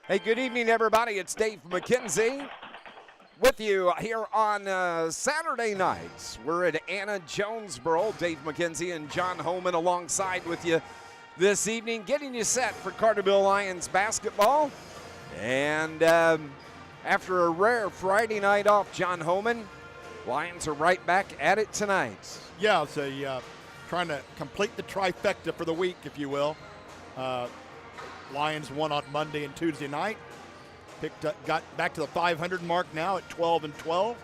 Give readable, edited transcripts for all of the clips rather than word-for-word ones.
Hey, good evening, everybody. It's Dave McKenzie with you here on Saturday nights. We're at Anna-Jonesboro. Dave McKenzie and John Homan alongside with you this evening, getting you set for Carterville Lions basketball. And after a rare Friday night off, John Homan, Lions are right back at it tonight. Yeah, it's trying to complete the trifecta for the week, if you will. Lions won on Monday and Tuesday night. Got back to the 500 mark now at 12-12.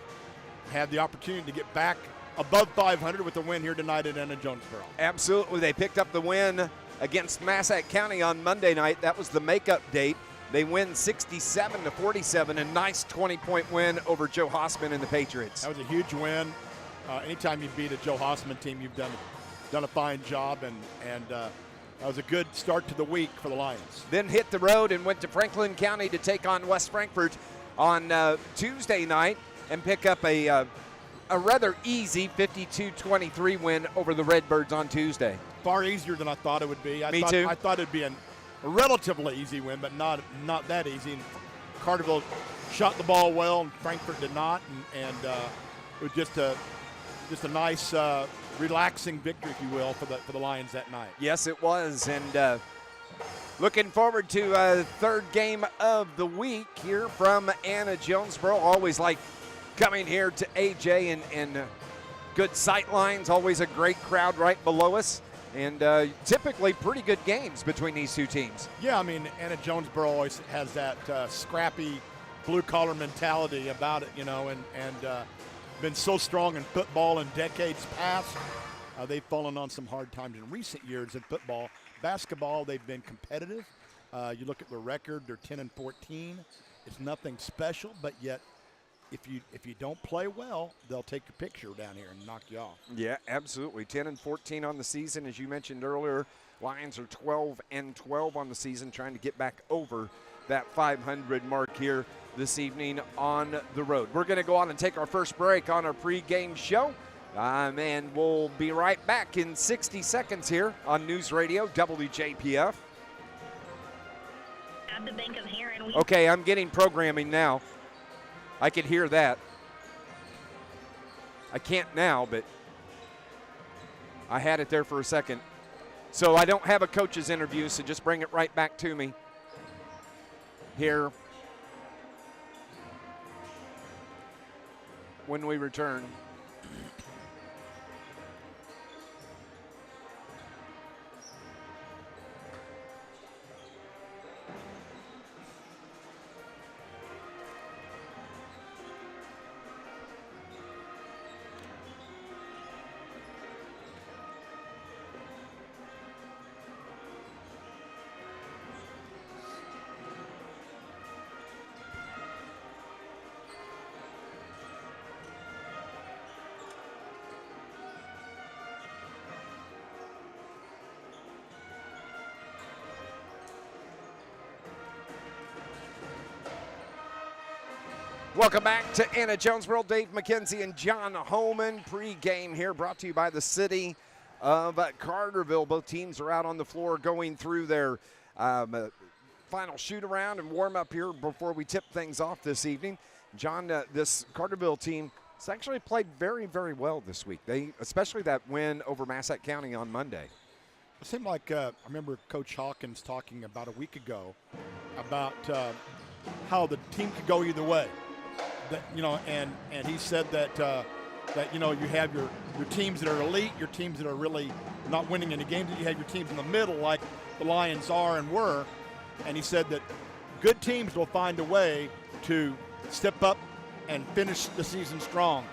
Had the opportunity to get back above 500 with the win here tonight at Anna-Jonesboro. Absolutely. They picked up the win against Massac County on Monday night. That was the makeup date. They win 67-47, a nice 20-point win over Joe Hossman and the Patriots. That was a huge win. Anytime you beat a Joe Hossman team, you've done a fine job, and that was a good start to the week for the Lions. Then hit the road and went to Franklin County to take on West Frankfort on Tuesday night and pick up a rather easy 52-23 win over the Redbirds on Tuesday. Far easier than I thought it would be. Me too. I thought it'd be a relatively easy win, but not that easy. And Carterville shot the ball well, and Frankfort did not, and it was just a nice, relaxing victory, if you will, for the Lions that night. Yes, it was, and looking forward to a third game of the week here from Anna-Jonesboro. Always like coming here to AJ and good sight lines, always a great crowd right below us, and typically pretty good games between these two teams. Yeah, I mean, Anna-Jonesboro always has that scrappy, blue-collar mentality about it, and been so strong in football in decades past. They've fallen on some hard times in recent years in football. Basketball, they've been competitive. You look at their record, they're 10-14. It's nothing special, but yet if you don't play well, they'll take a picture down here and knock you off. Yeah, absolutely. 10-14 on the season, as you mentioned earlier. Lions are 12-12 on the season, trying to get back over that 500 mark here this evening on the road. We're going to go on and take our first break on our pregame show. And we'll be right back in 60 seconds here on NewsRadio WJPF. Okay, I'm getting programming now. I could hear that. I can't now, but I had it there for a second. So I don't have a coach's interview, so just bring it right back to me here when we return. Welcome back to Anna-Jonesboro. Dave McKenzie and John Homan. Pre-game here brought to you by the city of Carterville. Both teams are out on the floor going through their final shoot-around and warm-up here before we tip things off this evening. John, this Carterville team has actually played very, very well this week. Especially that win over Massac County on Monday. It seemed like I remember Coach Hawkins talking about a week ago about how the team could go either way. That, and he said that you have your teams that are elite, your teams that are really not winning any games, and you have your teams in the middle like the Lions are and were. And he said that good teams will find a way to step up and finish the season strong.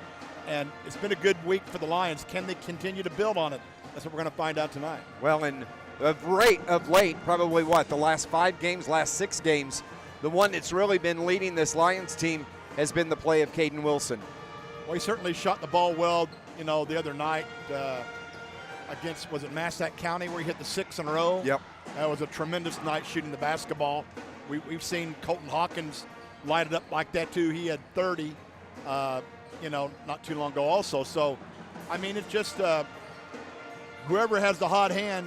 And it's been a good week for the Lions. Can they continue to build on it? That's what we're going to find out tonight. Well, and of late, probably the last 5 games, last 6 games, the one that's really been leading this Lions team has been the play of Caden Wilson. Well, he certainly shot the ball well, the other night against, was it Massac County, where he hit the 6 in a row? Yep. That was a tremendous night shooting the basketball. We've seen Colton Hawkins light it up like that, too. He had 30, not too long ago also. So, I mean, it's just whoever has the hot hand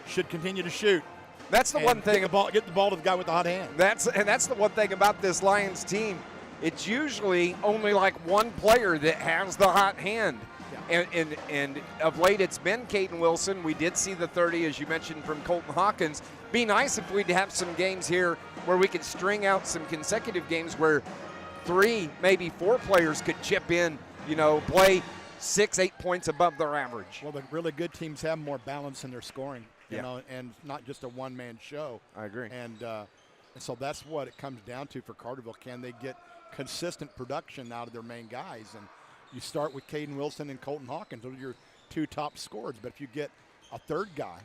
should continue to shoot. That's the one thing. Get the ball to the guy with the hot hand. That's the one thing about this Lions team. It's usually only like one player that has the hot hand. Yeah. And of late, it's been Caden Wilson. We did see the 30, as you mentioned, from Colton Hawkins. Be nice if we'd have some games here where we could string out some consecutive games where 3, maybe 4 players could chip in, play 6-8 points above their average. Well, the really good teams have more balance in their scoring, and not just a one-man show. I agree. And so that's what it comes down to for Carterville. Can they get consistent production out of their main guys? And you start with Caden Wilson and Colton Hawkins. Those are your 2 top scorers. But if you get a third guy,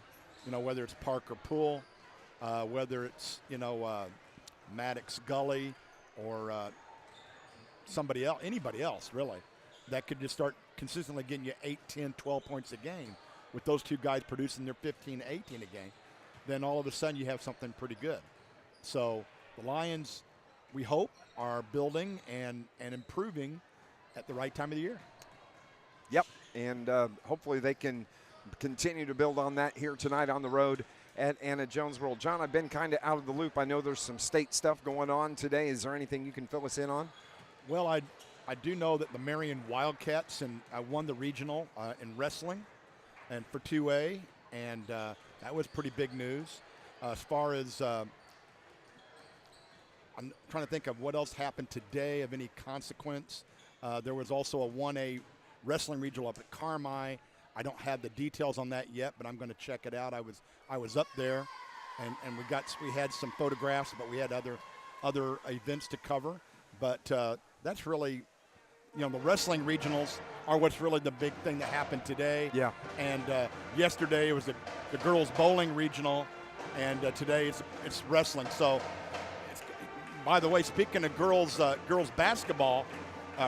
whether it's Parker Poole, whether it's, Maddox Gully or somebody else, anybody else really, that could just start consistently getting you 8, 10, 12 points a game with those 2 guys producing their 15, 18 a game, then all of a sudden you have something pretty good. So the Lions, we hope, are building and improving at the right time of the year. Yep, and hopefully they can continue to build on that here tonight on the road at Anna-Jonesboro. John, I've been kind of out of the loop. I know there's some state stuff going on today. Is there anything you can fill us in on? Well, I do know that the Marion Wildcats won the regional in wrestling and for 2A, and that was pretty big news. As far as I'm trying to think of what else happened today of any consequence. There was also a 1A wrestling regional up at Carmi. I don't have the details on that yet, but I'm going to check it out. I was up there, and we had some photographs, but we had other events to cover. But that's really, the wrestling regionals are what's really the big thing that happened today. Yeah. And yesterday it was the girls bowling regional, and today it's wrestling. So, by the way, speaking of girls basketball,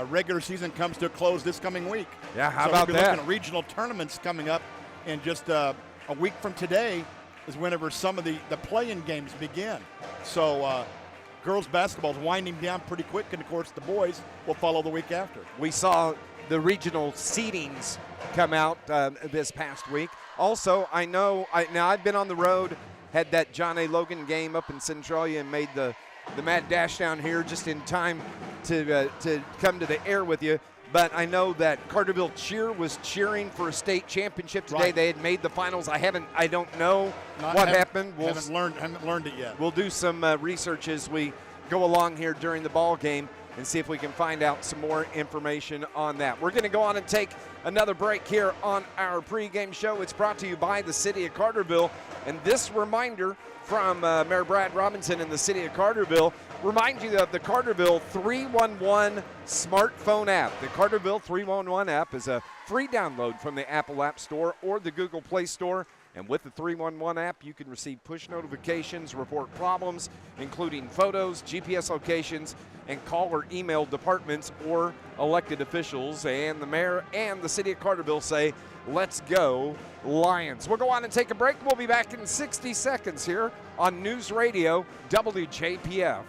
regular season comes to a close this coming week. Yeah, how so about we'll be that? Looking at regional tournaments coming up, and just a week from today is whenever some of the play-in games begin. So girls basketball is winding down pretty quick, and of course the boys will follow the week after. We saw the regional seedings come out this past week. Also, I've been on the road, had that John A. Logan game up in Centralia, and made the mad dash down here just in time to come to the air with you. But I know that Carterville Cheer was cheering for a state championship today. Right. They had made the finals. I don't know what happened. Haven't learned it yet. We'll do some research as we go along here during the ball game and see if we can find out some more information on that. We're going to go on and take another break here on our pregame show. It's brought to you by the City of Carterville. And this reminder from Mayor Brad Robinson in the City of Carterville, remind you of the Carterville 311 smartphone app. The Carterville 311 app is a free download from the Apple App Store or the Google Play Store. And with the 311 app, you can receive push notifications, report problems, including photos, GPS locations, and call or email departments or elected officials. And the mayor and the City of Carterville say, let's go Lions. We'll go on and take a break. We'll be back in 60 seconds here on News Radio WJPF.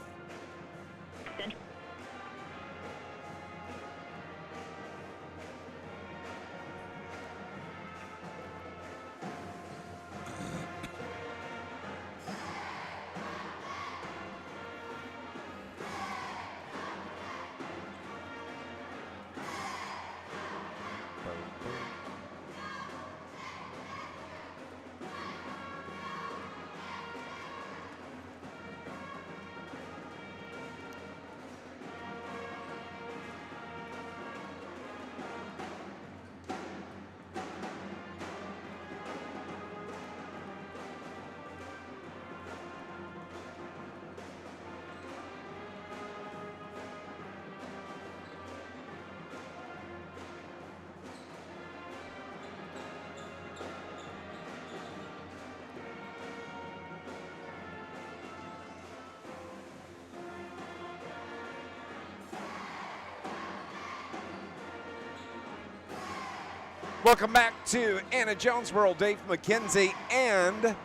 Welcome back to Anna-Jonesboro. Dave McKenzie and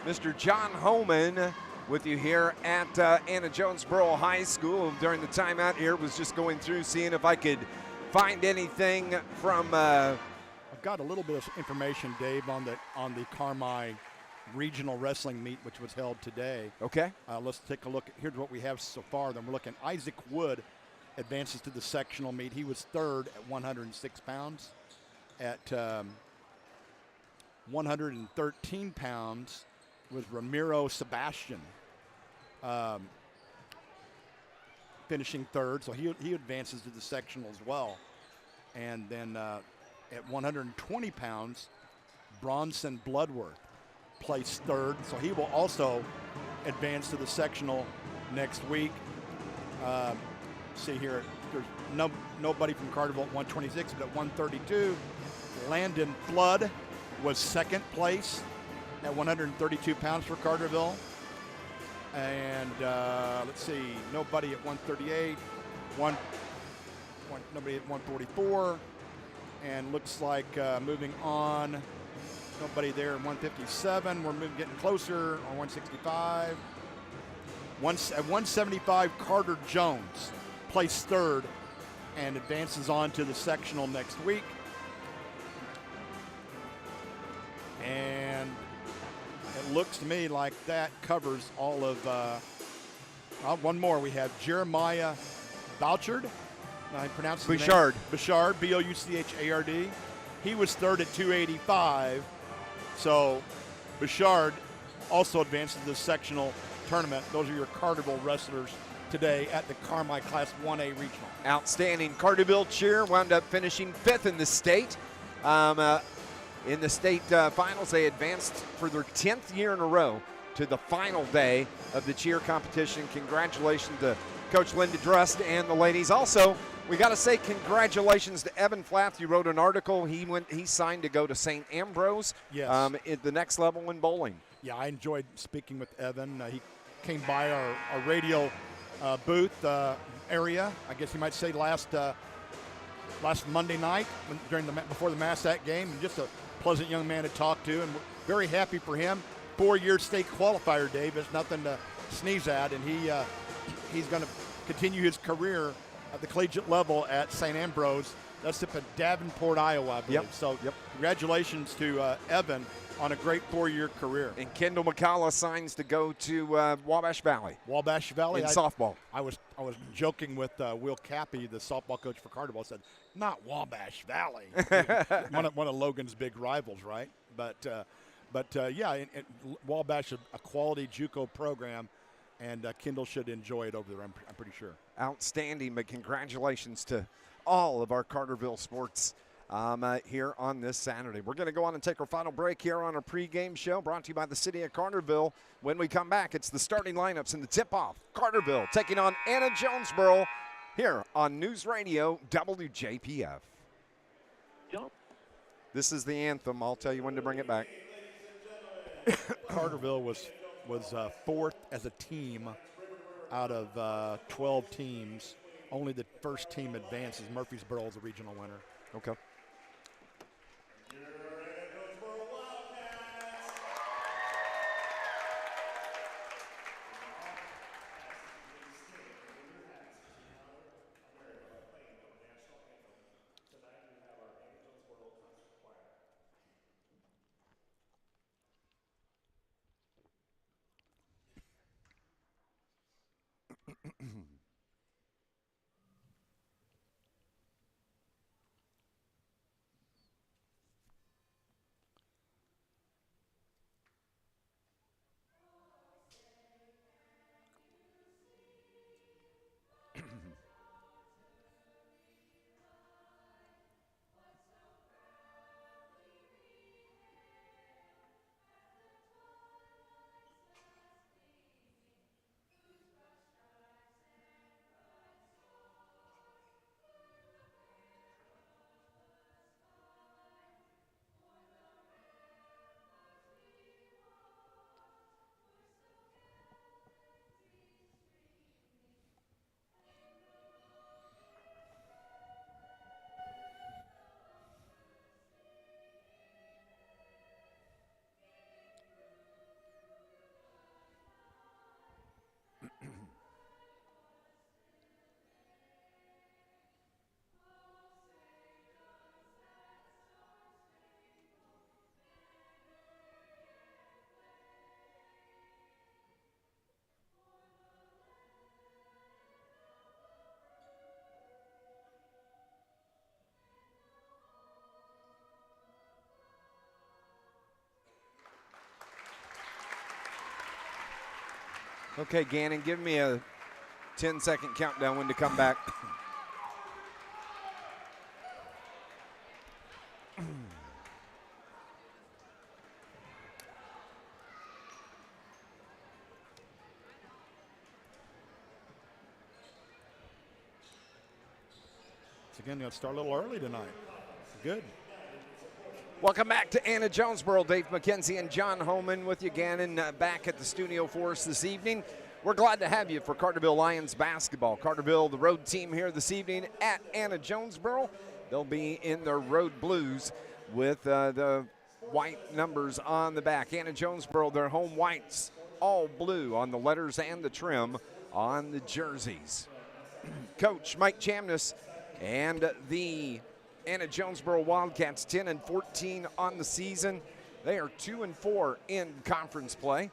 Mr. John Homan with you here at Anna-Jonesboro High School. During the timeout here, was just going through seeing if I could find anything from. I've got a little bit of information, Dave, on the Carmi regional wrestling meet, which was held today. Okay. Let's take a look. Here's what we have so far. Then we're looking. Isaac Wood advances to the sectional meet. He was third at 106 pounds. At 113 pounds was Ramiro Sebastian, finishing third. So he advances to the sectional as well. And then at 120 pounds, Bronson Bloodworth placed third. So he will also advance to the sectional next week. See here, there's nobody from Carterville at 126, but at 132, Landon Flood was second place at 132 pounds for Carterville. And let's see, nobody at 138, nobody at 144. And looks like moving on, nobody there at 157. We're getting closer on 165. At 175, Carter Jones placed third and advances on to the sectional next week. And it looks to me like that covers all of, one more. We have Jeremiah Bouchard. I pronounce his Bouchard. name. Bouchard, B-O-U-C-H-A-R-D. He was third at 285. So Bouchard also advances to the sectional tournament. Those are your Carterville wrestlers today at the Carmi Class 1A Regional. Outstanding. Carterville cheer wound up finishing 5th in the state. In the state finals, they advanced for their 10th year in a row to the final day of the cheer competition. Congratulations to Coach Linda Drust and the ladies. Also, we got to say congratulations to Evan Flath. You wrote an article. He signed to go to St. Ambrose. Yes. At the next level in bowling. Yeah, I enjoyed speaking with Evan. He came by our radio booth area. I guess you might say last Monday night before the Massac game, and just a pleasant young man to talk to, and we're very happy for him. 4-year state qualifier, Dave. It's nothing to sneeze at, and he's going to continue his career at the collegiate level at St. Ambrose. That's up in Davenport, Iowa, I believe. Yep. So congratulations to Evan on a great 4-year career. And Kendall McCullough signs to go to Wabash Valley. Wabash Valley. In softball. I was joking with Will Cappy, the softball coach for Carterville. I said, not Wabash Valley. one of Logan's big rivals, right? But Wabash is a quality JUCO program, and Kendall should enjoy it over there, I'm pretty sure. Outstanding, but congratulations to all of our Carterville sports here on this Saturday. We're going to go on and take our final break here on our pregame show, brought to you by the city of Carterville. When we come back, it's the starting lineups and the tip-off. Carterville taking on Anna-Jonesboro here on News Radio WJPF. This is the anthem. I'll tell you when to bring it back. Carterville was fourth as a team out of 12 teams. Only the first team advances. Murfreesboro is the regional winner. Okay. Okay, Gannon, give me a 10-second countdown when to come back. Again, going to start a little early tonight. Good. Welcome back to Anna-Jonesboro. Dave McKenzie and John Homan with you, Gannon, back at the studio for us this evening. We're glad to have you for Carterville Lions basketball. Carterville, the road team here this evening at Anna-Jonesboro. They'll be in their road blues with the white numbers on the back. Anna-Jonesboro, their home whites, all blue on the letters and the trim on the jerseys. Coach Mike Chamness and the Anna-Jonesboro Wildcats 10-14 on the season. They are 2-4 in conference play.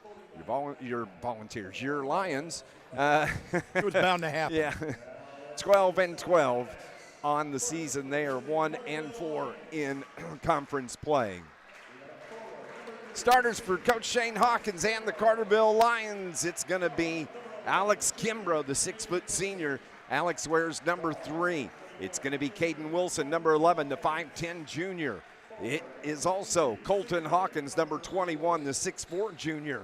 Your volunteers, your Lions. It was bound to happen. Yeah, 12-12 on the season. They are 1-4 in conference play. Starters for Coach Shane Hawkins and the Carterville Lions. It's going to be Alex Kimbrough, the 6-foot senior. Alex wears number 3. It's going to be Caden Wilson, number 11, the 5'10 junior. It is also Colton Hawkins, number 21, the 6'4 junior.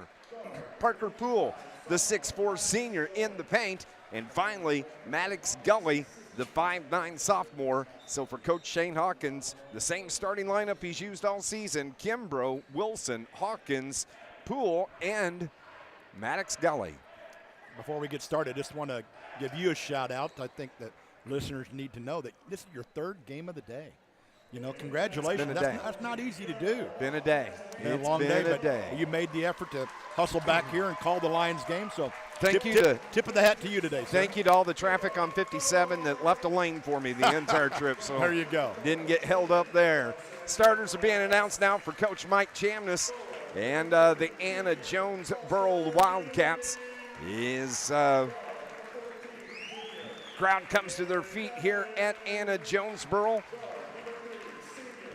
Parker Poole, the 6'4 senior in the paint. And finally, Maddox Gully, the 5'9 sophomore. So for Coach Shane Hawkins, the same starting lineup he's used all season: Kimbrough, Wilson, Hawkins, Poole, and Maddox Gully. Before we get started, I just want to give you a shout out. I think that listeners need to know that this is your 3rd game of the day. You know, congratulations. That's not easy to do. Been a day. Been a long day. You made the effort to hustle back here and call the Lions game. So tip of the hat to you today, sir. Thank you to all the traffic on 57 that left a lane for me the entire trip. So there you go. Didn't get held up there. Starters are being announced now for Coach Mike Chamness and the Anna-Jonesboro Wildcats. Crowd comes to their feet here at Anna-Jonesboro.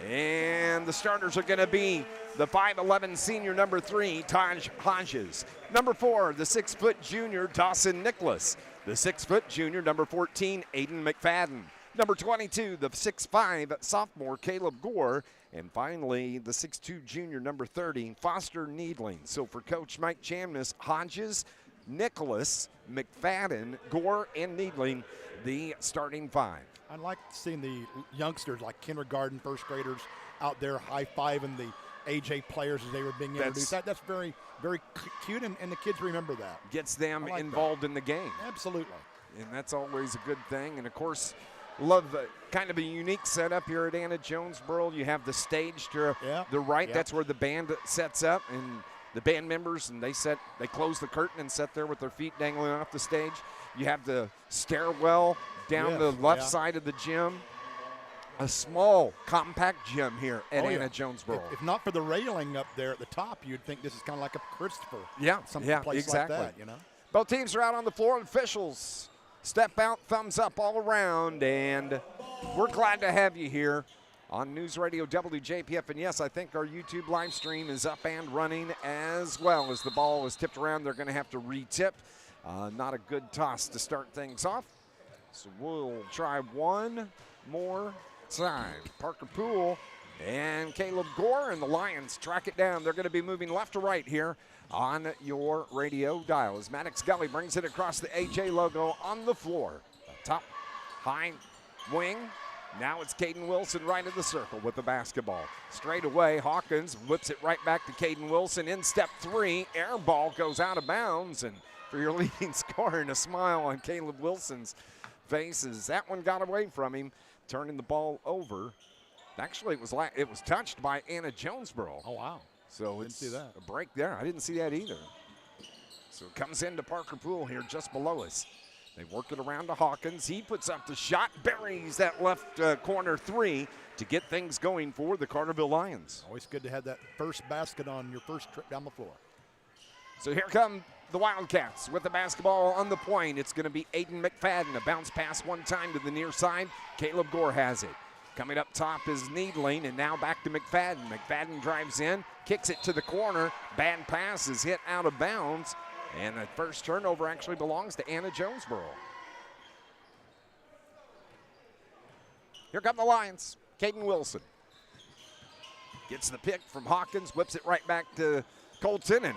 And the starters are going to be the 5'11 senior, number 3, Taj Hodges. Number 4, the 6-foot junior, Dawson Nicholas. The 6-foot junior, number 14, Aiden McFadden. Number 22, the 6'5 sophomore, Caleb Gore. And finally, the 6'2 junior, number 30, Foster Needling. So for Coach Mike Chamness, Hodges, Nicholas, McFadden, Gore, and Needling, the starting 5. I like seeing the youngsters like kindergarten, first graders out there high-fiving the AJ players as they were being introduced. That's very, very cute, and the kids remember that. Gets them involved in the game. Absolutely. And that's always a good thing. And, of course, love kind of a unique setup here at Anna-Jonesboro. You have the stage to the right. That's where the band sets up. And the band members, and they close the curtain and sit there with their feet dangling off the stage. You have the stairwell down the left side of the gym. A small, compact gym here at Anna-Jonesboro. If not for the railing up there at the top, you'd think this is kind of like a Christopher. Place exactly. like that, you know. Both teams are out on the floor. Officials step out, thumbs up all around, and we're glad to have you here on NewsRadio WJPF. And yes, I think our YouTube live stream is up and running as well. As the ball is tipped around, they're going to have to re-tip. Not a good toss to start things off. So we'll try one more time. Parker Poole and Caleb Gore, and the Lions track it down. They're going to be moving left to right here on your radio dial as Maddox Gully brings it across the AJ logo on the floor. Top high wing. Now it's Caden Wilson right in the circle with the basketball. Straight away, Hawkins whips it right back to Caden Wilson in step 3. Air ball goes out of bounds, and for your leading scorer, and a smile on Caleb Wilson's face as that one got away from him, turning the ball over. Actually, it was touched by Anna-Jonesboro. Oh, wow. So didn't see that. A break there. I didn't see that either. So it comes into Parker Poole here just below us. They work it around to Hawkins. He puts up the shot, buries that left corner 3 to get things going for the Carterville Lions. Always good to have that first basket on your first trip down the floor. So here come the Wildcats with the basketball on the point. It's going to be Aiden McFadden. A bounce pass one time to the near side. Caleb Gore has it. Coming up top is Needling, and now back to McFadden. McFadden drives in, kicks it to the corner. Bad pass is hit out of bounds, And the first turnover actually belongs to Anna-Jonesboro. Here come the Lions. Caden Wilson gets the pick from Hawkins, whips it right back to Colton, and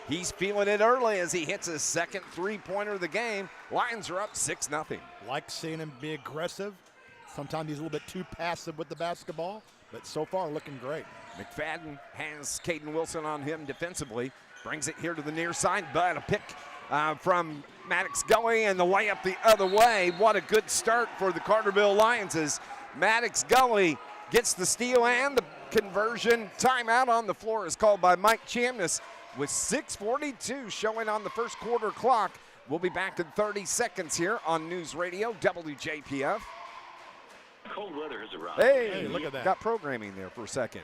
he's feeling it early as he hits his second three-pointer of the game. Lions are up 6-0. Like seeing him be aggressive. Sometimes he's a little bit too passive with the basketball, but so far looking great. McFadden has Caden Wilson on him defensively. Brings it here to the near side, but a pick from Maddox Gully and the layup the other way. What a good start for the Carterville Lions as Maddox Gully gets the steal and the conversion. Timeout on the floor is called by Mike Chamness with 6:42 showing on the first quarter clock. We'll be back in 30 seconds here on News Radio WJPF. Cold weather has arrived. Hey, look at that. Got programming there for a second.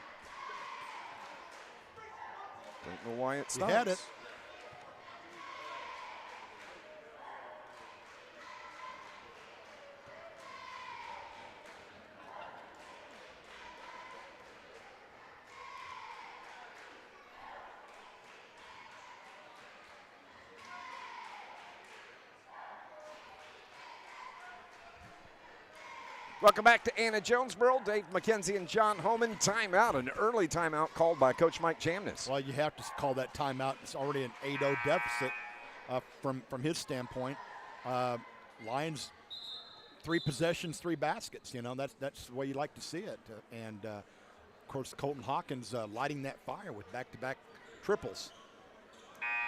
Don't know why it stops. He had it. Welcome back to Anna-Jonesboro. Dave McKenzie and John Homan. Timeout, an early timeout called by Coach Mike Chamness. Well, you have to call that timeout. It's already an 8-0 deficit from his standpoint. Lions, 3 possessions, 3 baskets. You know, that's the way you like to see it. Of course, Colton Hawkins lighting that fire with back-to-back triples.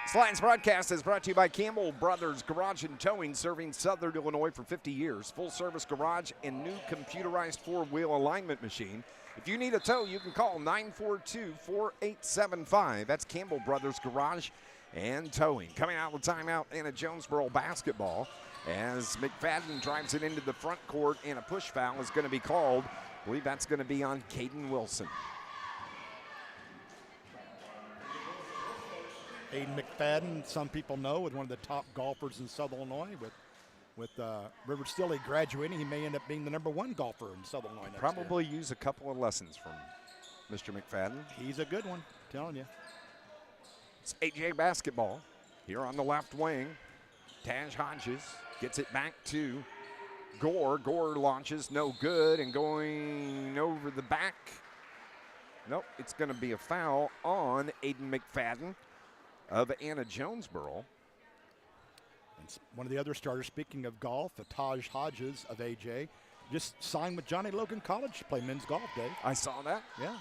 This Lions broadcast is brought to you by Campbell Brothers Garage and Towing, serving Southern Illinois for 50 years. Full-service garage and new computerized 4-wheel alignment machine. If you need a tow, you can call 942-4875. That's Campbell Brothers Garage and Towing. Coming out of the timeout, Anna-Jonesboro basketball as McFadden drives it into the front court, and a push foul is going to be called. I believe that's going to be on Caden Wilson. Aiden McFadden, some people know, is one of the top golfers in Southern Illinois. With River Stilley graduating, he may end up being the #1 golfer in Southern Illinois next Probably year. use a couple of lessons from Mr. McFadden. He's a good one, I'm telling you. It's AJ basketball here on the left wing. Taj Hodges gets it back to Gore. Gore launches, no good, and going over the back. Nope, it's going to be a foul on Aiden McFadden of Anna-Jonesboro. And one of the other starters, speaking of golf, Taj Hodges of AJ, just signed with Johnny Logan College to play men's golf, Dave. I saw that. Yeah.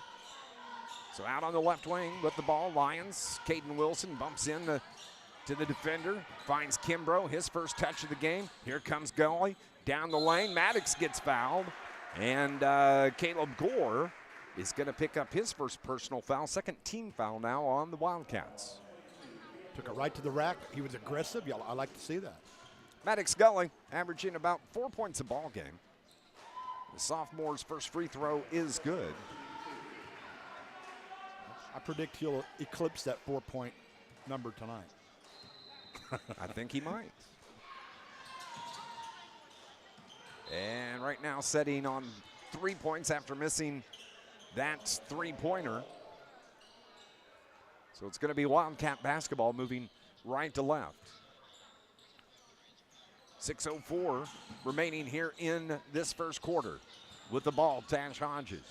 So out on the left wing with the ball, Lions. Caden Wilson bumps in to the defender, finds Kimbrough, his first touch of the game. Here comes Gully down the lane. Maddox gets fouled, and Caleb Gore is going to pick up his first personal foul, second team foul now on the Wildcats. Took it right to the rack. He was aggressive. Yeah, I like to see that. Maddox Gully averaging about 4 points a ball game. The sophomore's first free throw is good. I predict he'll eclipse that 4-point number tonight. I think he might. And right now setting on 3 points after missing that three-pointer. So it's going to be Wildcat basketball moving right to left. 6:04 remaining here in this first quarter. With the ball, Taj Hodges.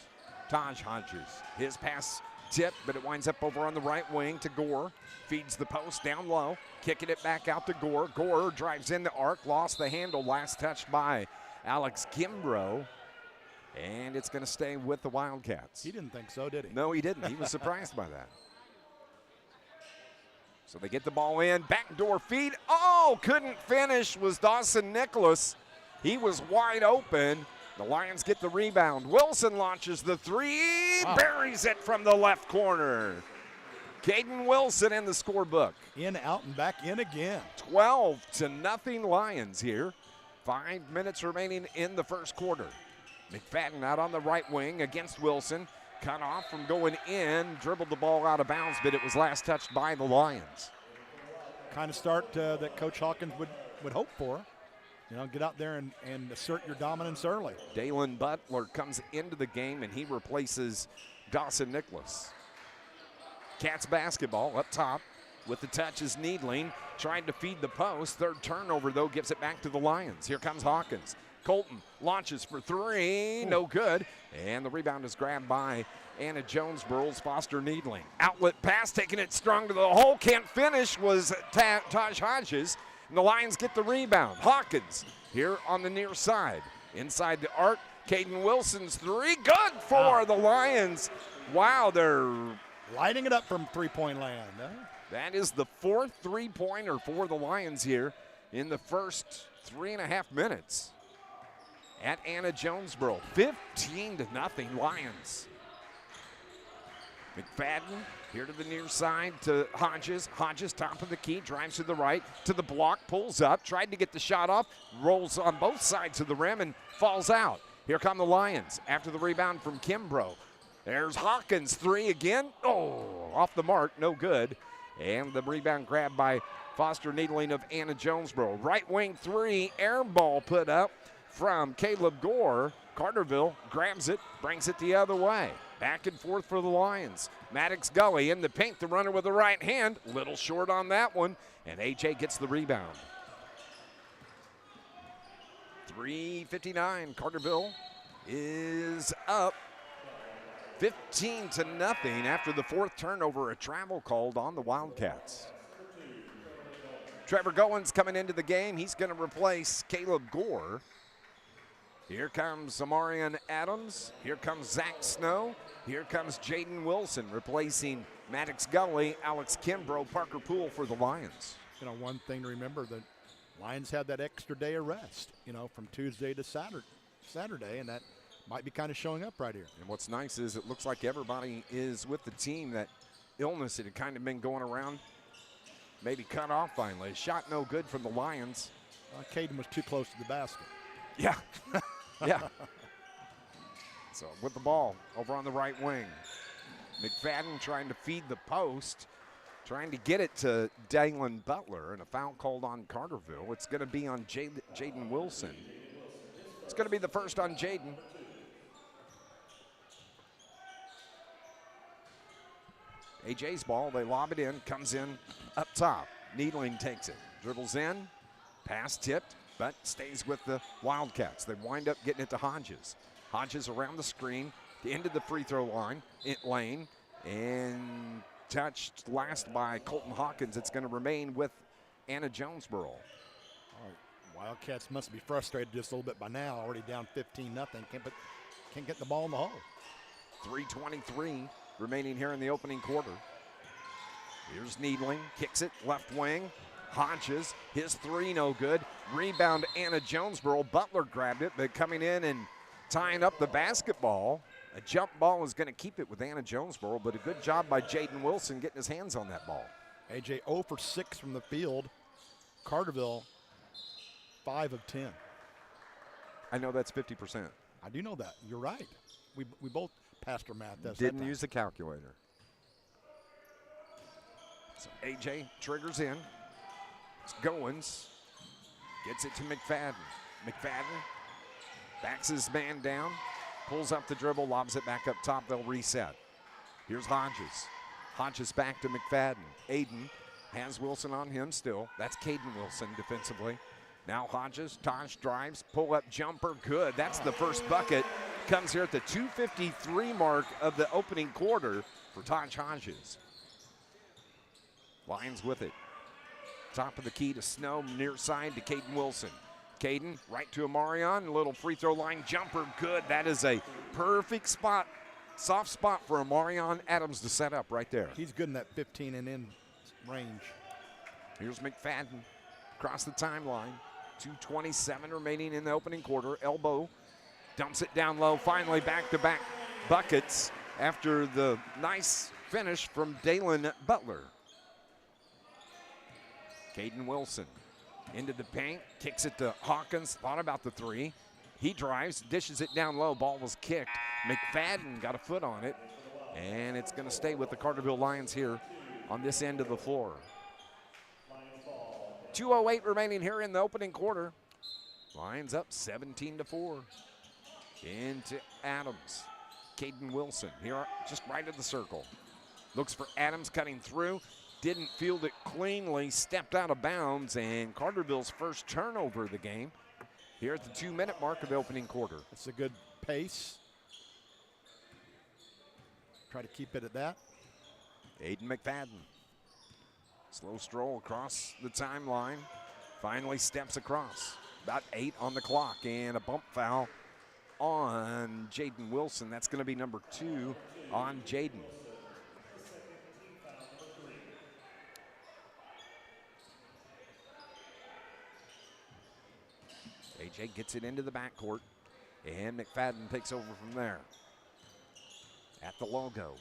Taj Hodges, his pass tipped, but it winds up over on the right wing to Gore. Feeds the post down low, kicking it back out to Gore. Gore drives in the arc, lost the handle, last touched by Alex Kimbrough. And it's going to stay with the Wildcats. He didn't think so, did he? No, he didn't. He was surprised by that. So they get the ball in, backdoor feed. Oh, couldn't finish was Dawson Nicholas. He was wide open. The Lions get the rebound. Wilson launches the three, buries it from the left corner. Caden Wilson in the scorebook. In, out, and back in again. 12-0 Lions here. 5 minutes remaining in the first quarter. McFadden out on the right wing against Wilson. Cut off from going in, dribbled the ball out of bounds, but it was last touched by the Lions. Kind of start that Coach Hawkins would hope for. You know, get out there and assert your dominance early. Dalen Butler comes into the game, and he replaces Dawson Nicholas. Cats basketball up top with the touch is Needling. Tried to feed the post. Third turnover, though, gives it back to the Lions. Here comes Hawkins. Colton launches for three. No good. And the rebound is grabbed by Anna-Jonesboro's Foster Needling. Outlet pass, taking it strong to the hole. Can't finish was Taj Hodges. And the Lions get the rebound. Hawkins here on the near side. Inside the arc, Caden Wilson's three. Good for the Lions. Wow, they're lighting it up from three-point land. Huh? That is the fourth three-pointer for the Lions here in the first 3.5 minutes at Anna-Jonesboro. 15-0 Lions. McFadden here to the near side to Hodges. Hodges top of the key, drives to the right, to the block, pulls up, tried to get the shot off, rolls on both sides of the rim and falls out. Here come the Lions after the rebound from Kimbrough. There's Hawkins, three again. Oh, off the mark, no good. And the rebound grabbed by Foster Needling of Anna-Jonesboro. Right wing three, air ball put up from Caleb Gore. Carterville grabs it, brings it the other way. Back and forth for the Lions. Maddox Gully in the paint, the runner with the right hand. Little short on that one, and AJ gets the rebound. 3:59, Carterville is up 15-0 after the fourth turnover, a travel called on the Wildcats. Trevor Goins coming into the game. He's going to replace Caleb Gore. Here comes Amarian Adams. Here comes Zach Snow. Here comes Jaden Wilson replacing Maddox Gully, Alex Kimbrough, Parker Poole for the Lions. You know, one thing to remember, the Lions had that extra day of rest, you know, from Tuesday to Saturday, and that might be kind of showing up right here. And what's nice is it looks like everybody is with the team. That illness that had kind of been going around maybe cut off finally. Shot no good from the Lions. Caden was too close to the basket. Yeah. Yeah. So with the ball over on the right wing. McFadden trying to feed the post, trying to get it to Dalen Butler, and a foul called on Carterville. It's going to be on Jaden Wilson. It's going to be the first on Jaden. AJ's ball, they lob it in, comes in up top. Needling takes it, dribbles in, pass tipped, but stays with the Wildcats. They wind up getting it to Hodges. Hodges around the screen, into the free throw line, lane, and touched last by Colton Hawkins. It's going to remain with Anna-Jonesboro. Wildcats must be frustrated just a little bit by now, already down 15-0. Can't get the ball in the hole. 3:23 remaining here in the opening quarter. Here's Needling, kicks it left wing. Hodges, his three no good. Rebound Anna-Jonesboro. Butler grabbed it, but coming in and tying up the basketball. A jump ball is going to keep it with Anna-Jonesboro, but a good job by Jaden Wilson getting his hands on that ball. AJ 0 for 6 from the field. Carterville 5 of 10. I know that's 50%. I do know that. You're right. We both passed our math. Didn't use the calculator. So AJ triggers in. It's Goins. Gets it to McFadden. McFadden backs his man down. Pulls up the dribble, lobs it back up top. They'll reset. Here's Hodges. Hodges back to McFadden. Aiden has Wilson on him still. That's Caden Wilson defensively. Now Hodges, Taj drives, pull up jumper, good. That's the first bucket. Comes here at the 2:53 mark of the opening quarter for Taj Hodges. Lions with it. Top of the key to Snow, near side to Caden Wilson. Caden right to Amarion, a little free throw line jumper, good. That is a perfect spot, soft spot for Amarion Adams to set up right there. He's good in that 15 and in range. Here's McFadden across the timeline. 2:27 remaining in the opening quarter. Elbow dumps it down low. Finally back-to-back buckets after the nice finish from Dalen Butler. Caden Wilson into the paint, kicks it to Hawkins, thought about the three. He drives, dishes it down low, ball was kicked. McFadden got a foot on it, and it's going to stay with the Carterville Lions here on this end of the floor. 2:08 remaining here in the opening quarter. Lions up 17-4. Into Adams. Caden Wilson here just right of the circle. Looks for Adams cutting through. didn't field it cleanly, stepped out of bounds, and Carterville's first turnover of the game here at the 2-minute mark of the opening quarter. It's a good pace. Try to keep it at that. Aiden McFadden. Slow stroll across the timeline. Finally steps across. About 8 on the clock, and a bump foul on Jaden Wilson. That's going to be number 2 on Jaden. AJ gets it into the backcourt, and McFadden takes over from there. At the logo.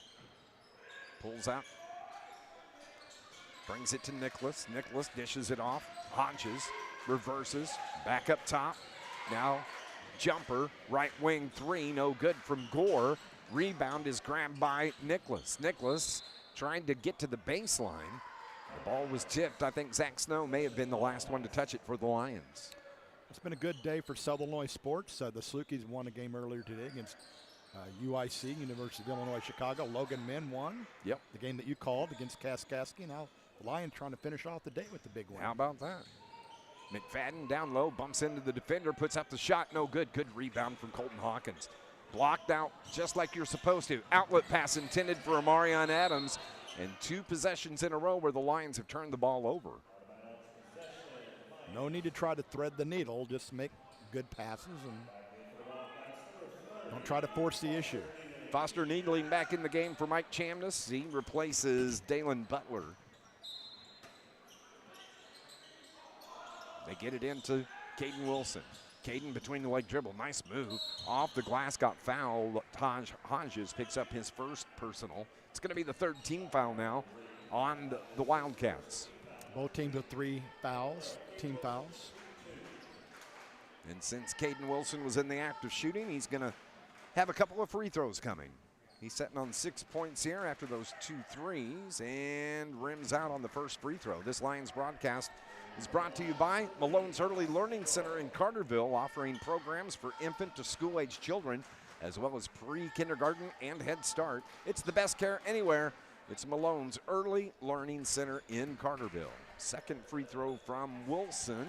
Pulls out. Brings it to Nicholas. Nicholas dishes it off. Hodges reverses. Back up top. Now jumper. Right wing 3. No good from Gore. Rebound is grabbed by Nicholas. Nicholas trying to get to the baseline. The ball was tipped. I think Zach Snow may have been the last one to touch it for the Lions. It's been a good day for Southern Illinois sports. The Salukis won a game earlier today against UIC, University of Illinois Chicago. Logan Men won. Yep. The game that you called against Kaskasky. Now the Lions trying to finish off the day with the big win. How about that? McFadden down low, bumps into the defender, puts up the shot, no good. Good rebound from Colton Hawkins. Blocked out just like you're supposed to. Outlet pass intended for Amarion Adams, and 2 possessions in a row where the Lions have turned the ball over. No need to try to thread the needle, just make good passes and don't try to force the issue. Foster Needling back in the game for Mike Chamness. He replaces Dalen Butler. They get it into Caden Wilson. Caden between the leg dribble, nice move. Off the glass, got fouled. Hodges picks up his first personal. It's going to be the 3rd team foul now on the Wildcats. Both teams with 3 fouls, team fouls. And since Caden Wilson was in the act of shooting, he's going to have a couple of free throws coming. He's sitting on 6 points here after those 2 threes and rims out on the first free throw. This Lions broadcast is brought to you by Malone's Early Learning Center in Carterville, offering programs for infant to school-age children, as well as pre-kindergarten and Head Start. It's the best care anywhere. It's Malone's Early Learning Center in Carterville. Second free throw from Wilson.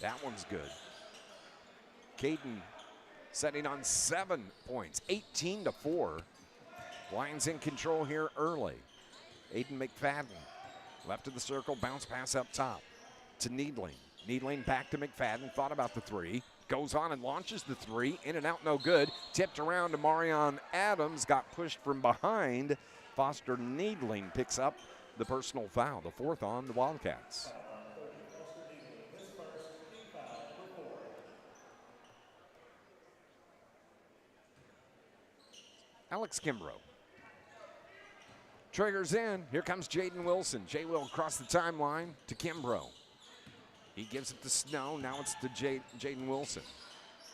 That one's good. Caden setting on 7 points, 18-4. Lions in control here early. Aiden McFadden, left of the circle, bounce pass up top to Needling. Needling back to McFadden, thought about the 3. Goes on and launches the 3, in and out, no good. Tipped around to Marion Adams, got pushed from behind. Foster Needling picks up the personal foul, the 4th on the Wildcats. Alex Kimbrough triggers in. Here comes Jaden Wilson. J-Will across the timeline to Kimbrough. He gives it to Snow. Now it's to Jaden Wilson.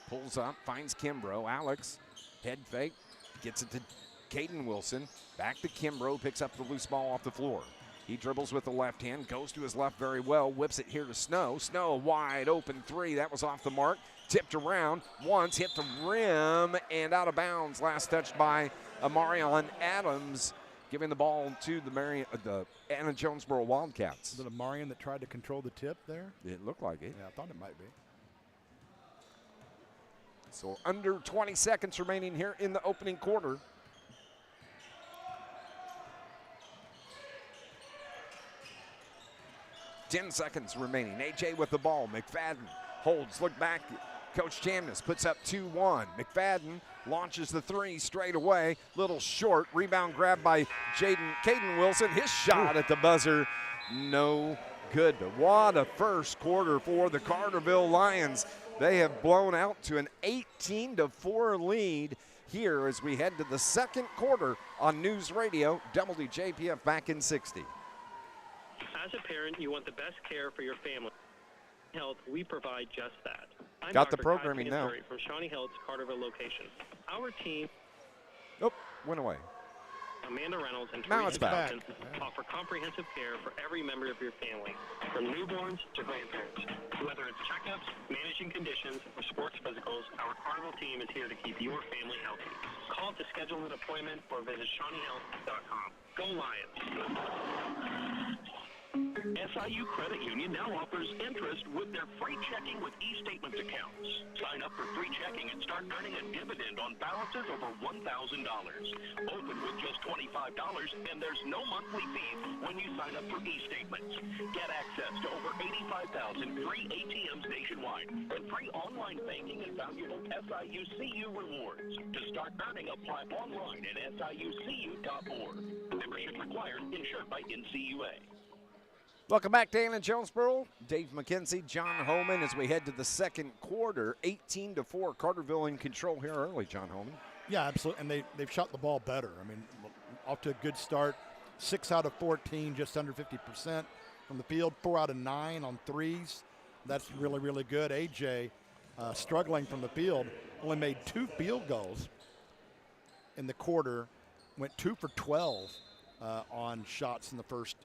Pulls up, finds Kimbrough. Alex, head fake, gets it to Caden Wilson. Back to Kimbrough, picks up the loose ball off the floor. He dribbles with the left hand, goes to his left very well, whips it here to Snow. Snow, a wide open 3. That was off the mark. Tipped around once, hit the rim, and out of bounds. Last touched by Amarion Adams, giving the ball to the Anna-Jonesboro Wildcats. Is it Amarion that tried to control the tip there? It looked like it. Yeah, I thought it might be. So under 20 seconds remaining here in the opening quarter. Ten seconds remaining. AJ with the ball. McFadden holds, look back. Coach Chamness puts up 2-1. McFadden launches the 3 straight away. Little short. Rebound grabbed by Caden Wilson. His shot at the buzzer, no good. But what a first quarter for the Carterville Lions. They have blown out to an 18-4 lead here as we head to the second quarter on News Radio WJPF back in 60. As a parent, you want the best care for your family. Health, we provide just that. I'm Got Dr. the programming now. From Shawnee Health's Carterville location. Our team, Went away. Amanda Reynolds and Now it's Teresa back. Johnson, offer comprehensive care for every member of your family, from newborns to grandparents. Whether it's checkups, managing conditions, or sports physicals, our Carterville team is here to keep your family healthy. Call to schedule an appointment or visit ShawneeHealth.com. Go Lions! SIU Credit Union now offers interest with their free checking with e-statements accounts. Sign up for free checking and start earning a dividend on balances over $1,000. Open with just $25, and there's no monthly fees when you sign up for e-statements. Get access to over 85,000 free ATMs nationwide and free online banking and valuable SIU CU rewards. To start earning, apply online at SIUCU.org. Membership required, insured by NCUA. Welcome back to Anna-Jonesboro. Dave McKenzie, John Homan as we head to the second quarter. 18-4, Carterville in control here early, John Homan. Yeah, absolutely, and they've shot the ball better. I mean, off to a good start. 6 out of 14, just under 50% from the field. 4 out of 9 on threes. That's really, really good. AJ struggling from the field, only made 2 field goals in the quarter. Went 2 for 12 on shots in the first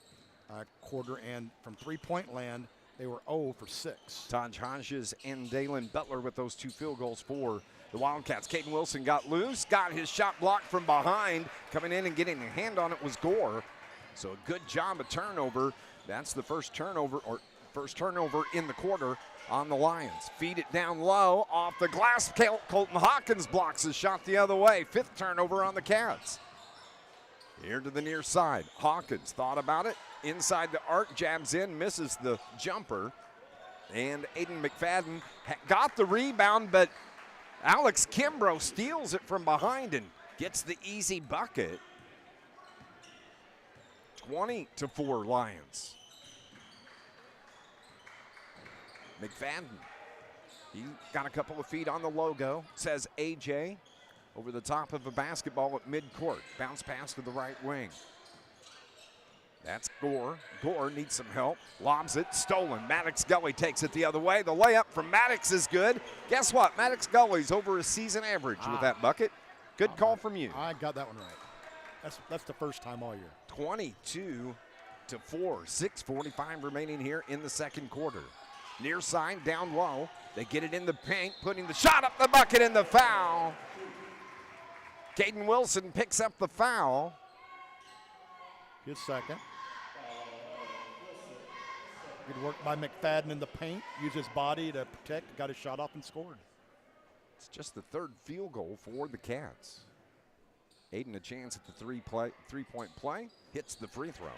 quarter, and from three-point land, they were 0 for 6. Taj Hodges and Dalen Butler with those 2 field goals for the Wildcats. Caden Wilson got loose, got his shot blocked from behind. Coming in and getting a hand on it was Gore. So a good job of turnover. That's the first turnover in the quarter on the Lions. Feed it down low, off the glass. Colton Hawkins blocks his shot the other way. 5th turnover on the Cats. Here to the near side. Hawkins thought about it. Inside the arc, jabs in, misses the jumper. And Aiden McFadden got the rebound, but Alex Kimbrough steals it from behind and gets the easy bucket. 20-4 Lions. McFadden, he got a couple of feet on the logo, says AJ. Over the top of a basketball at midcourt. Bounce pass to the right wing. That's Gore. Gore needs some help. Lobs it. Stolen. Maddox Gully takes it the other way. The layup from Maddox is good. Guess what? Maddox Gully's over a season average with that bucket. Good call from you. I got that one right. That's the first time all year. 22-4. 6:45 remaining here in the second quarter. Near side, down low. They get it in the paint, putting the shot up the bucket and the foul. Caden Wilson picks up the foul. Good second. Good work by McFadden in the paint. Used his body to protect, got his shot off and scored. It's just the 3rd field goal for the Cats. Aiden a chance at the three-point play. Hits the free throw.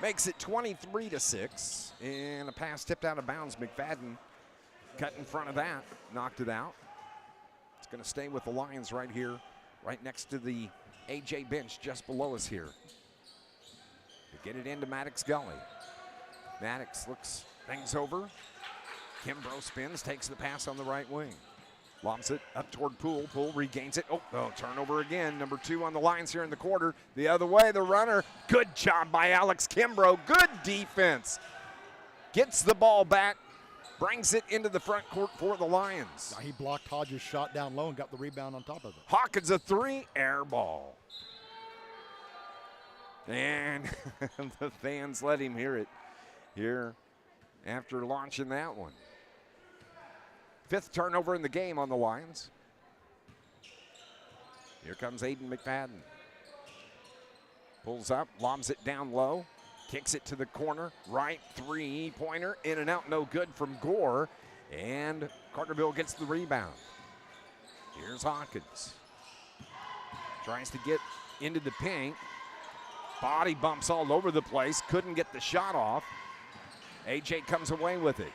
Makes it 23-6. And a pass tipped out of bounds. McFadden cut in front of that, knocked it out. It's going to stay with the Lions right here, right next to the AJ bench just below us here. To get it into Maddox Gully. Maddox looks things over. Kimbrough spins, takes the pass on the right wing. Lobs it up toward Poole. Poole regains it. Oh, turnover again. Number 2 on the Lions here in the quarter. The other way, the runner. Good job by Alex Kimbrough. Good defense. Gets the ball back. Brings it into the front court for the Lions. Now he blocked Hodges' shot down low and got the rebound on top of it. Hawkins a 3, air ball. And the fans let him hear it here after launching that one. 5th turnover in the game on the Lions. Here comes Aiden McFadden. Pulls up, lobs it down low. Kicks it to the corner, right 3-pointer, in and out, no good from Gore. And Carterville gets the rebound. Here's Hawkins. Tries to get into the paint. Body bumps all over the place, couldn't get the shot off. AJ comes away with it.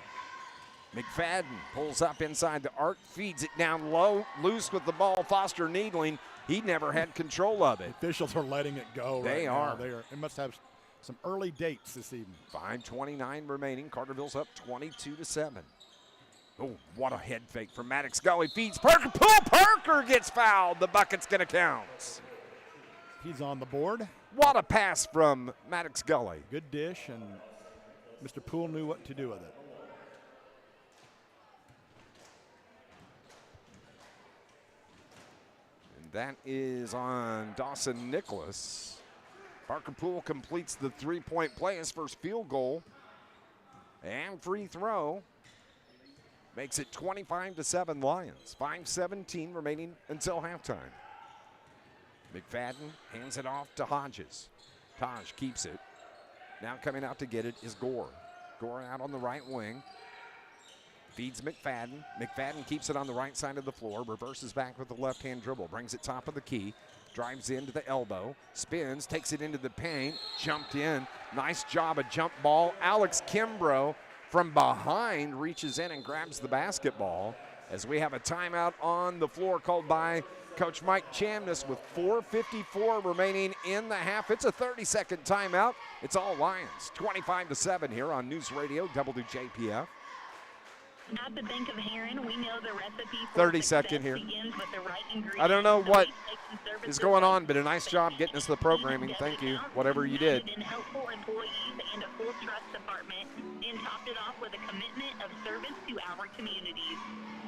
McFadden pulls up inside the arc, feeds it down low, loose with the ball. Foster Needling, he never had control of it. Officials are letting it go. They are. They must have some early dates this evening. 5:29 remaining. Carterville's up 22-7. Oh, what a head fake from Maddox Gully. Feeds Parker. Parker gets fouled. The bucket's going to count. He's on the board. What a pass from Maddox Gully. Good dish, and Mr. Poole knew what to do with it. And that is on Dawson Nicholas. Parker Poole completes the 3-point play, his first field goal and free throw. Makes it 25-7 Lions. 5:17 remaining until halftime. McFadden hands it off to Hodges. Taj keeps it. Now coming out to get it is Gore. Gore out on the right wing. Feeds McFadden. McFadden keeps it on the right side of the floor. Reverses back with the left-hand dribble. Brings it top of the key. Drives into the elbow. Spins. Takes it into the paint. Jumped in. Nice job. A jump ball. Alex Kimbrough from behind reaches in and grabs the basketball. As we have a timeout on the floor called by Coach Mike Chamness with 4:54 remaining in the half. It's a 30-second timeout. It's all Lions. 25-7 here on News Radio WJPF. At the Bank of Heron, we know the recipe for 30-second here. begins with the right ingredients. I don't know what and is going on, but a nice job getting us the programming. Thank you, whatever you did. And helpful employees and a full trust department, and topped it off with a commitment of service to our communities.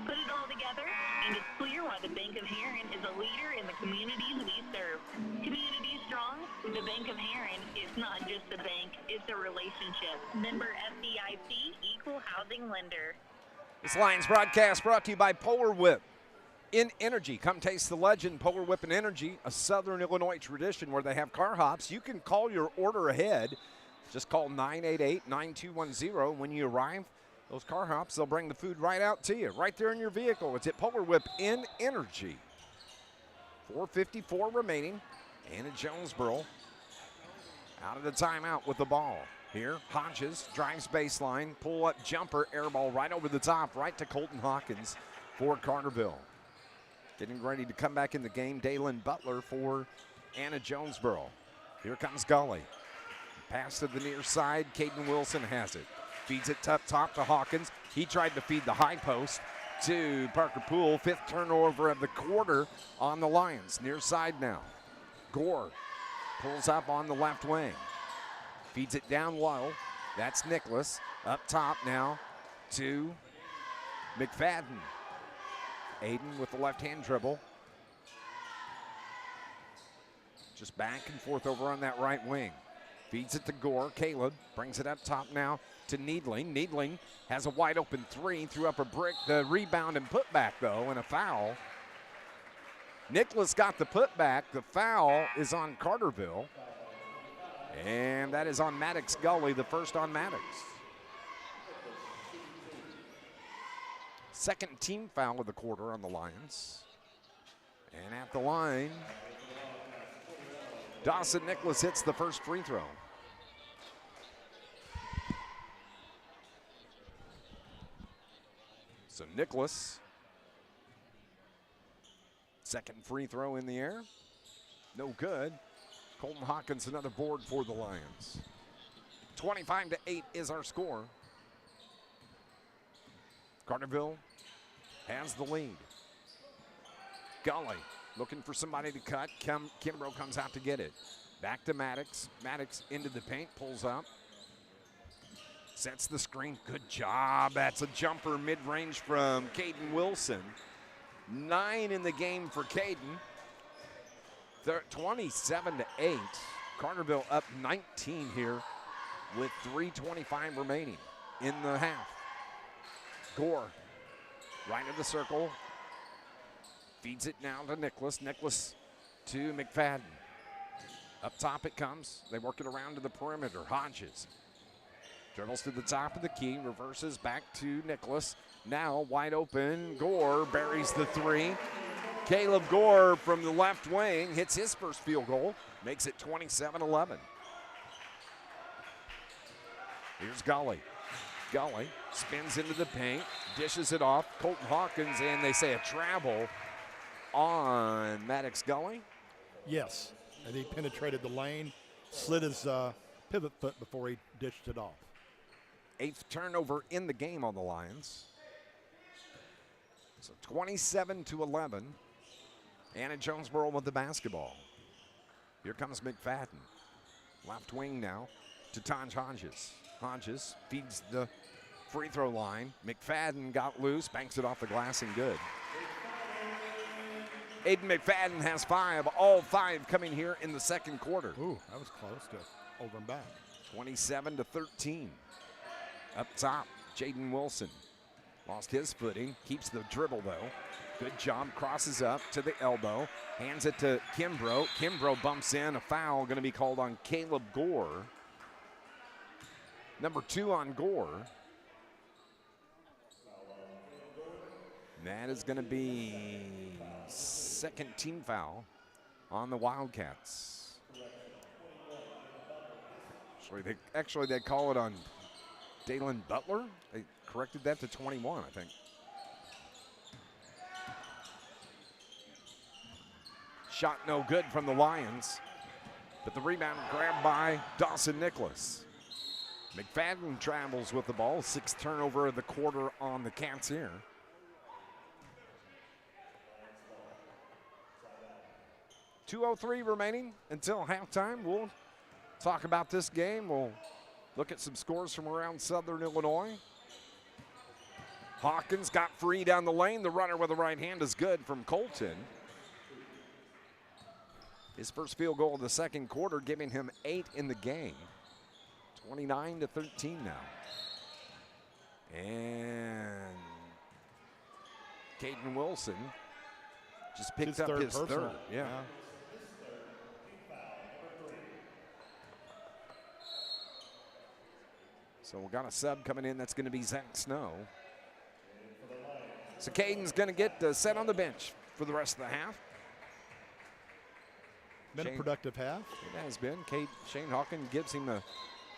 Put it all together, and it's clear why the Bank of Heron is a leader in the communities we serve. Community strong, the Bank of Heron is not just a bank, it's a relationship. Member FDIC, equal housing lender. This Lions broadcast brought to you by Polar Whip. In Energy, come taste the legend, Polar Whip and Energy, a Southern Illinois tradition where they have car hops. You can call your order ahead. Just call 988-9210 when you arrive. Those car hops, they'll bring the food right out to you, right there in your vehicle. It's at Polar Whip in Energy. 4:54 remaining. Anna-Jonesboro out of the timeout with the ball. Here, Hodges drives baseline, pull-up jumper, air ball right over the top, right to Colton Hawkins for Carterville. Getting ready to come back in the game, Dalen Butler for Anna-Jonesboro. Here comes Gully. Pass to the near side, Caden Wilson has it. Feeds it up top to Hawkins. He tried to feed the high post to Parker Poole. 5th turnover of the quarter on the Lions. Near side now. Gore pulls up on the left wing. Feeds it down low. That's Nicholas. Up top now to McFadden. Aiden with the left-hand dribble. Just back and forth over on that right wing. Feeds it to Gore. Caleb brings it up top now to Needling. Needling has a wide open three. Threw up a brick. The rebound and putback, though, and a foul. Nicholas got the putback. The foul is on Carterville. And that is on Maddox Gully, the first on Maddox. Second team foul of the quarter on the Lions. And at the line, Dawson Nicholas hits the first free throw. So Nicholas, second free throw in the air. No good. Colton Hawkins, another board for the Lions. 25-8 is our score. Carterville has the lead. Gully looking for somebody to cut. Kimbrough comes out to get it. Back to Maddox. Maddox into the paint, pulls up. Sets the screen. Good job. That's a jumper mid-range from Caden Wilson. 9 in the game for Caden. 27-8. Carterville up 19 here with 3:25 remaining in the half. Gore right of the circle. Feeds it now to Nicholas. Nicholas to McFadden. Up top it comes. They work it around to the perimeter. Hodges dribbles to the top of the key. Reverses back to Nicholas. Now wide open. Gore buries the three. Caleb Gore from the left wing hits his first field goal. Makes it 27-11. Here's Gully. Gully spins into the paint. Dishes it off. Colton Hawkins, and they say a travel on Maddox Gully. Yes, and he penetrated the lane, slid his pivot foot before he dished it off. 8th turnover in the game on the Lions. So 27-11. Anna-Jonesboro with the basketball. Here comes McFadden. Left wing now to Taj Hodges. Hodges feeds the free throw line. McFadden got loose, banks it off the glass and good. Aiden McFadden has 5, all 5 coming here in the second quarter. Ooh, that was close to over and back. 27-13. Up top, Jaden Wilson. Lost his footing, keeps the dribble though. Good job, crosses up to the elbow, hands it to Kimbrough. Kimbrough bumps in, a foul going to be called on Caleb Gore. Number 2 on Gore. And that is going to be second team foul on the Wildcats. Actually, they call it on Dalen Butler. They corrected that to 21, I think. Shot no good from the Lions, but the rebound grabbed by Dawson Nicholas. McFadden travels with the ball. 6th turnover of the quarter on the Cats here. .203 remaining until halftime. We'll talk about this game. We'll look at some scores from around Southern Illinois. Hawkins got free down the lane. The runner with the right hand is good from Colton. His first field goal of the second quarter, giving him 8 in the game. 29-13 now. And Caden Wilson just picked up his third. Yeah. So we got a sub coming in. That's going to be Zach Snow. So Caden's going to get set on the bench for the rest of the half. Been a productive half. It has been. Shane Hawkins gives him a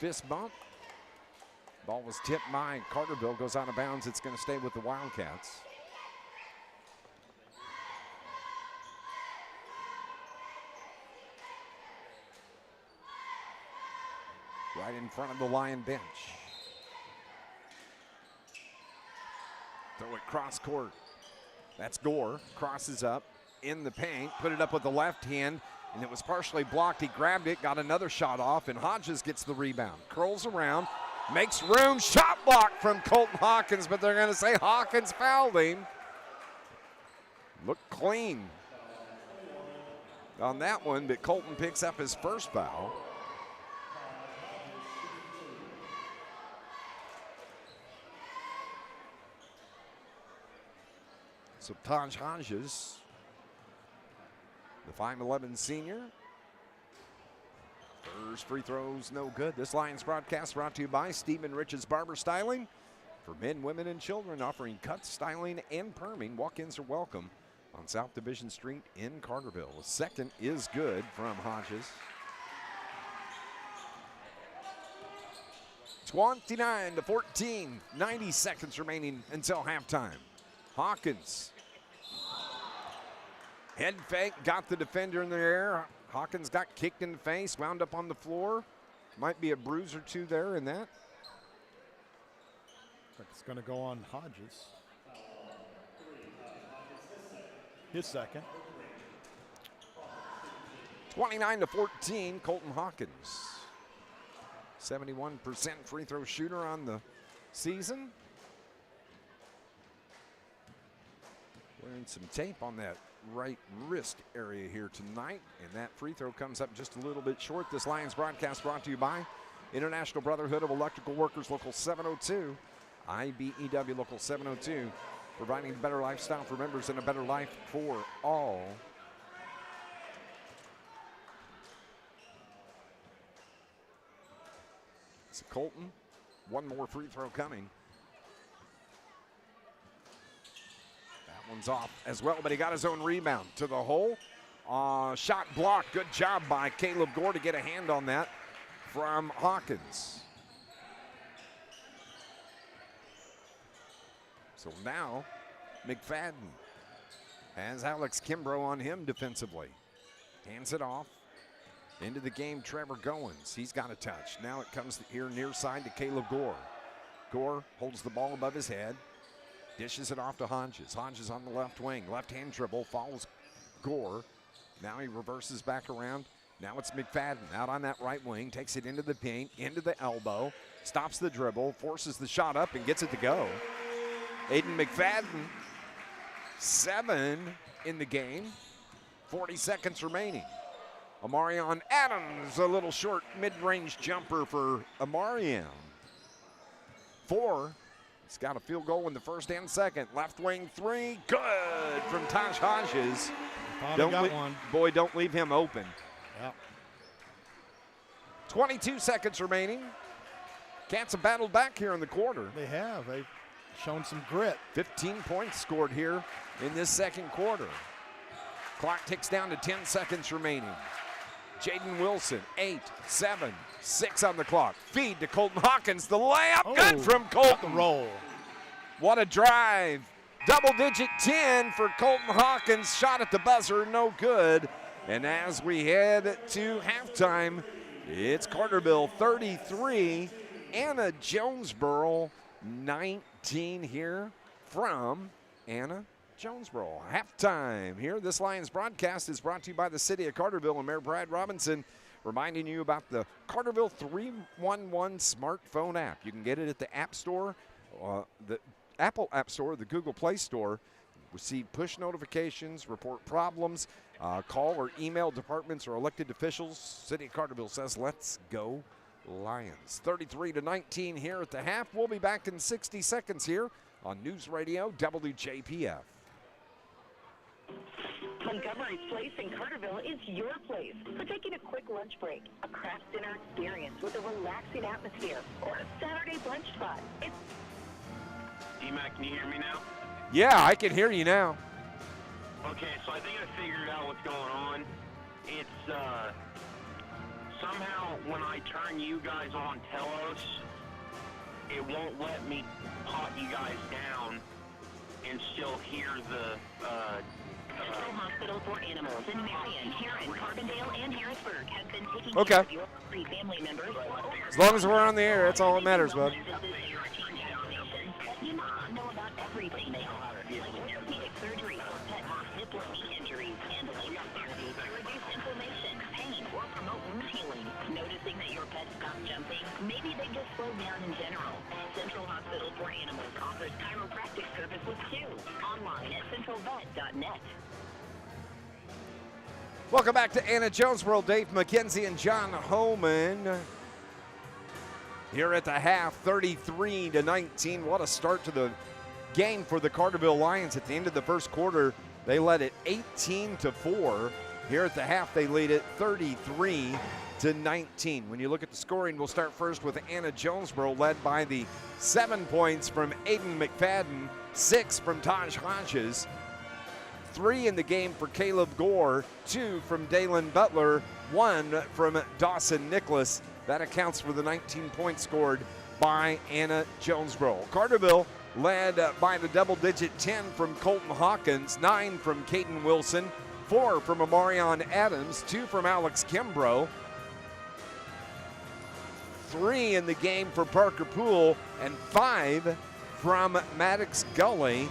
fist bump. Ball was tipped by Carterville, goes out of bounds. It's going to stay with the Wildcats. Right in front of the Lion bench. Throw it cross court. That's Gore. Crosses up in the paint. Put it up with the left hand. And it was partially blocked. He grabbed it, got another shot off, and Hodges gets the rebound. Curls around, makes room, shot block from Colton Hawkins, but they're going to say Hawkins fouled him. Looked clean on that one, but Colton picks up his first foul. So Taj Hodges, the 5'11" senior. First free throws, no good. This Lions broadcast brought to you by Stephen Rich's Barber Styling. For men, women, and children, offering cuts, styling, and perming. Walk-ins are welcome on South Division Street in Carterville. The second is good from Hodges. 29-14, 90 seconds remaining until halftime. Hawkins. Head fake, got the defender in the air. Hawkins got kicked in the face, wound up on the floor. Might be a bruise or two there in that. It's going to go on Hodges. His second. 29-14, Colton Hawkins. 71% free throw shooter on the season. Wearing some tape on that right wrist area here tonight, and that free throw comes up just a little bit short. This Lions broadcast brought to you by International Brotherhood of Electrical Workers, Local 702, IBEW Local 702, providing a better lifestyle for members and a better life for all. So Colton, one more free throw coming. One's off as well, but he got his own rebound to the hole. Shot blocked. Good job by Caleb Gore to get a hand on that from Hawkins. So now McFadden has Alex Kimbrough on him defensively. Hands it off. Into the game, Trevor Goins. He's got a touch. Now it comes here near side to Caleb Gore. Gore holds the ball above his head. Dishes it off to Hodges. Hodges on the left wing. Left-hand dribble. Follows Gore. Now he reverses back around. Now it's McFadden out on that right wing. Takes it into the paint, into the elbow. Stops the dribble. Forces the shot up and gets it to go. Aiden McFadden, 7 in the game. 40 seconds remaining. Amarion Adams, a little short mid-range jumper for Amarion. 4. He's got a field goal in the first and second. Left wing three, good from Tosh Hodges. Boy, don't leave him open. Yeah. 22 seconds remaining. Cats have battled back here in the quarter. They have. They've shown some grit. 15 points scored here in this second quarter. Clock ticks down to 10 seconds remaining. Jaden Wilson, 8, 7, 6 on the clock. Feed to Colton Hawkins. The layup, good from Colton. The roll. What a drive. Double-digit 10 for Colton Hawkins. Shot at the buzzer, no good. And as we head to halftime, it's Carterville 33, Anna-Jonesboro 19 here from Anna-Jonesboro. Halftime here. This Lions broadcast is brought to you by the City of Carterville and Mayor Brad Robinson, reminding you about the Carterville 311 smartphone app. You can get it at the App Store, the Apple App Store, the Google Play Store. Receive push notifications, report problems, call or email departments or elected officials. City of Carterville says, let's go Lions. 33-19 here at the half. We'll be back in 60 seconds here on NewsRadio WJPF. Montgomery's Place in Carterville is your place for taking a quick lunch break, a craft dinner experience with a relaxing atmosphere, or a Saturday brunch spot. D-Mac, can you hear me now? Yeah, I can hear you now. Okay, so I think I figured out what's going on. It's somehow when I turn you guys on Telos, it won't let me pot you guys down and still hear the Central Hospital for Animals in Marion, Heron, Carbondale, and Harrisburg has been taking Okay. care of your free family members. As long as we're on the air, that's all that matters, bud. You must know about everything they offer, like orthopedic surgery for pets, hip or knee injuries, and physical therapy to reduce inflammation, pain, or promote wound healing. Noticing that your pet stopped jumping? Maybe they just slowed down in general. Central Hospital for Animals offers chiropractic services too. Online at centralvet.net. Welcome back to Anna-Jonesboro. Dave McKenzie and John Homan here at the half, 33-19. What a start to the game for the Carterville Lions. At the end of the first quarter, they led it 18-4. Here at the half, they lead it 33-19. When you look at the scoring, we'll start first with Anna-Jonesboro, led by the 7 points from Aiden McFadden, 6 from Taj Hodges, 3 in the game for Caleb Gore, 2 from Dalen Butler, 1 from Dawson Nicholas. That accounts for the 19 points scored by Anna-Jonesboro. Carterville led by the double-digit 10 from Colton Hawkins, 9 from Caden Wilson, 4 from Amarion Adams, 2 from Alex Kimbrough, 3 in the game for Parker Poole, and 5 from Maddox Gully.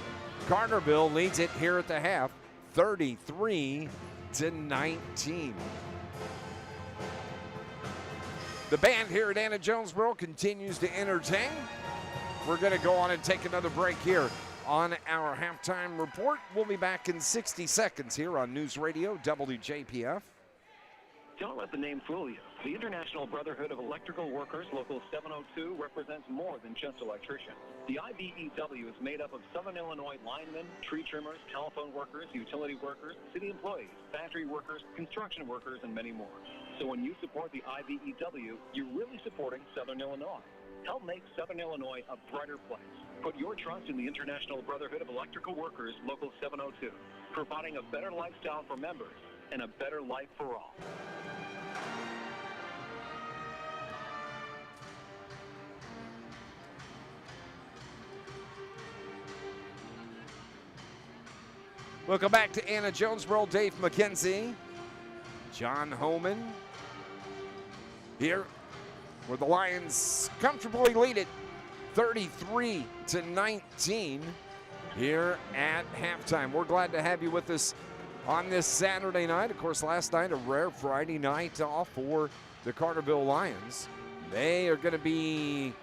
Carterville leads it here at the half, 33-19. The band here at Anna-Jonesboro continues to entertain. We're going to go on and take another break here on our halftime report. We'll be back in 60 seconds here on News Radio WJPF. Don't let the name fool you. The International Brotherhood of Electrical Workers, Local 702, represents more than just electricians. The IBEW is made up of Southern Illinois linemen, tree trimmers, telephone workers, utility workers, city employees, factory workers, construction workers, and many more. So when you support the IBEW, you're really supporting Southern Illinois. Help make Southern Illinois a brighter place. Put your trust in the International Brotherhood of Electrical Workers, Local 702, providing a better lifestyle for members and a better life for all. Welcome back to Anna-Jonesboro. Dave McKenzie, John Homan here, where the Lions comfortably lead it 33-19 here at halftime. We're glad to have you with us on this Saturday night. Of course, last night, a rare Friday night off for the Carterville Lions. They are going to be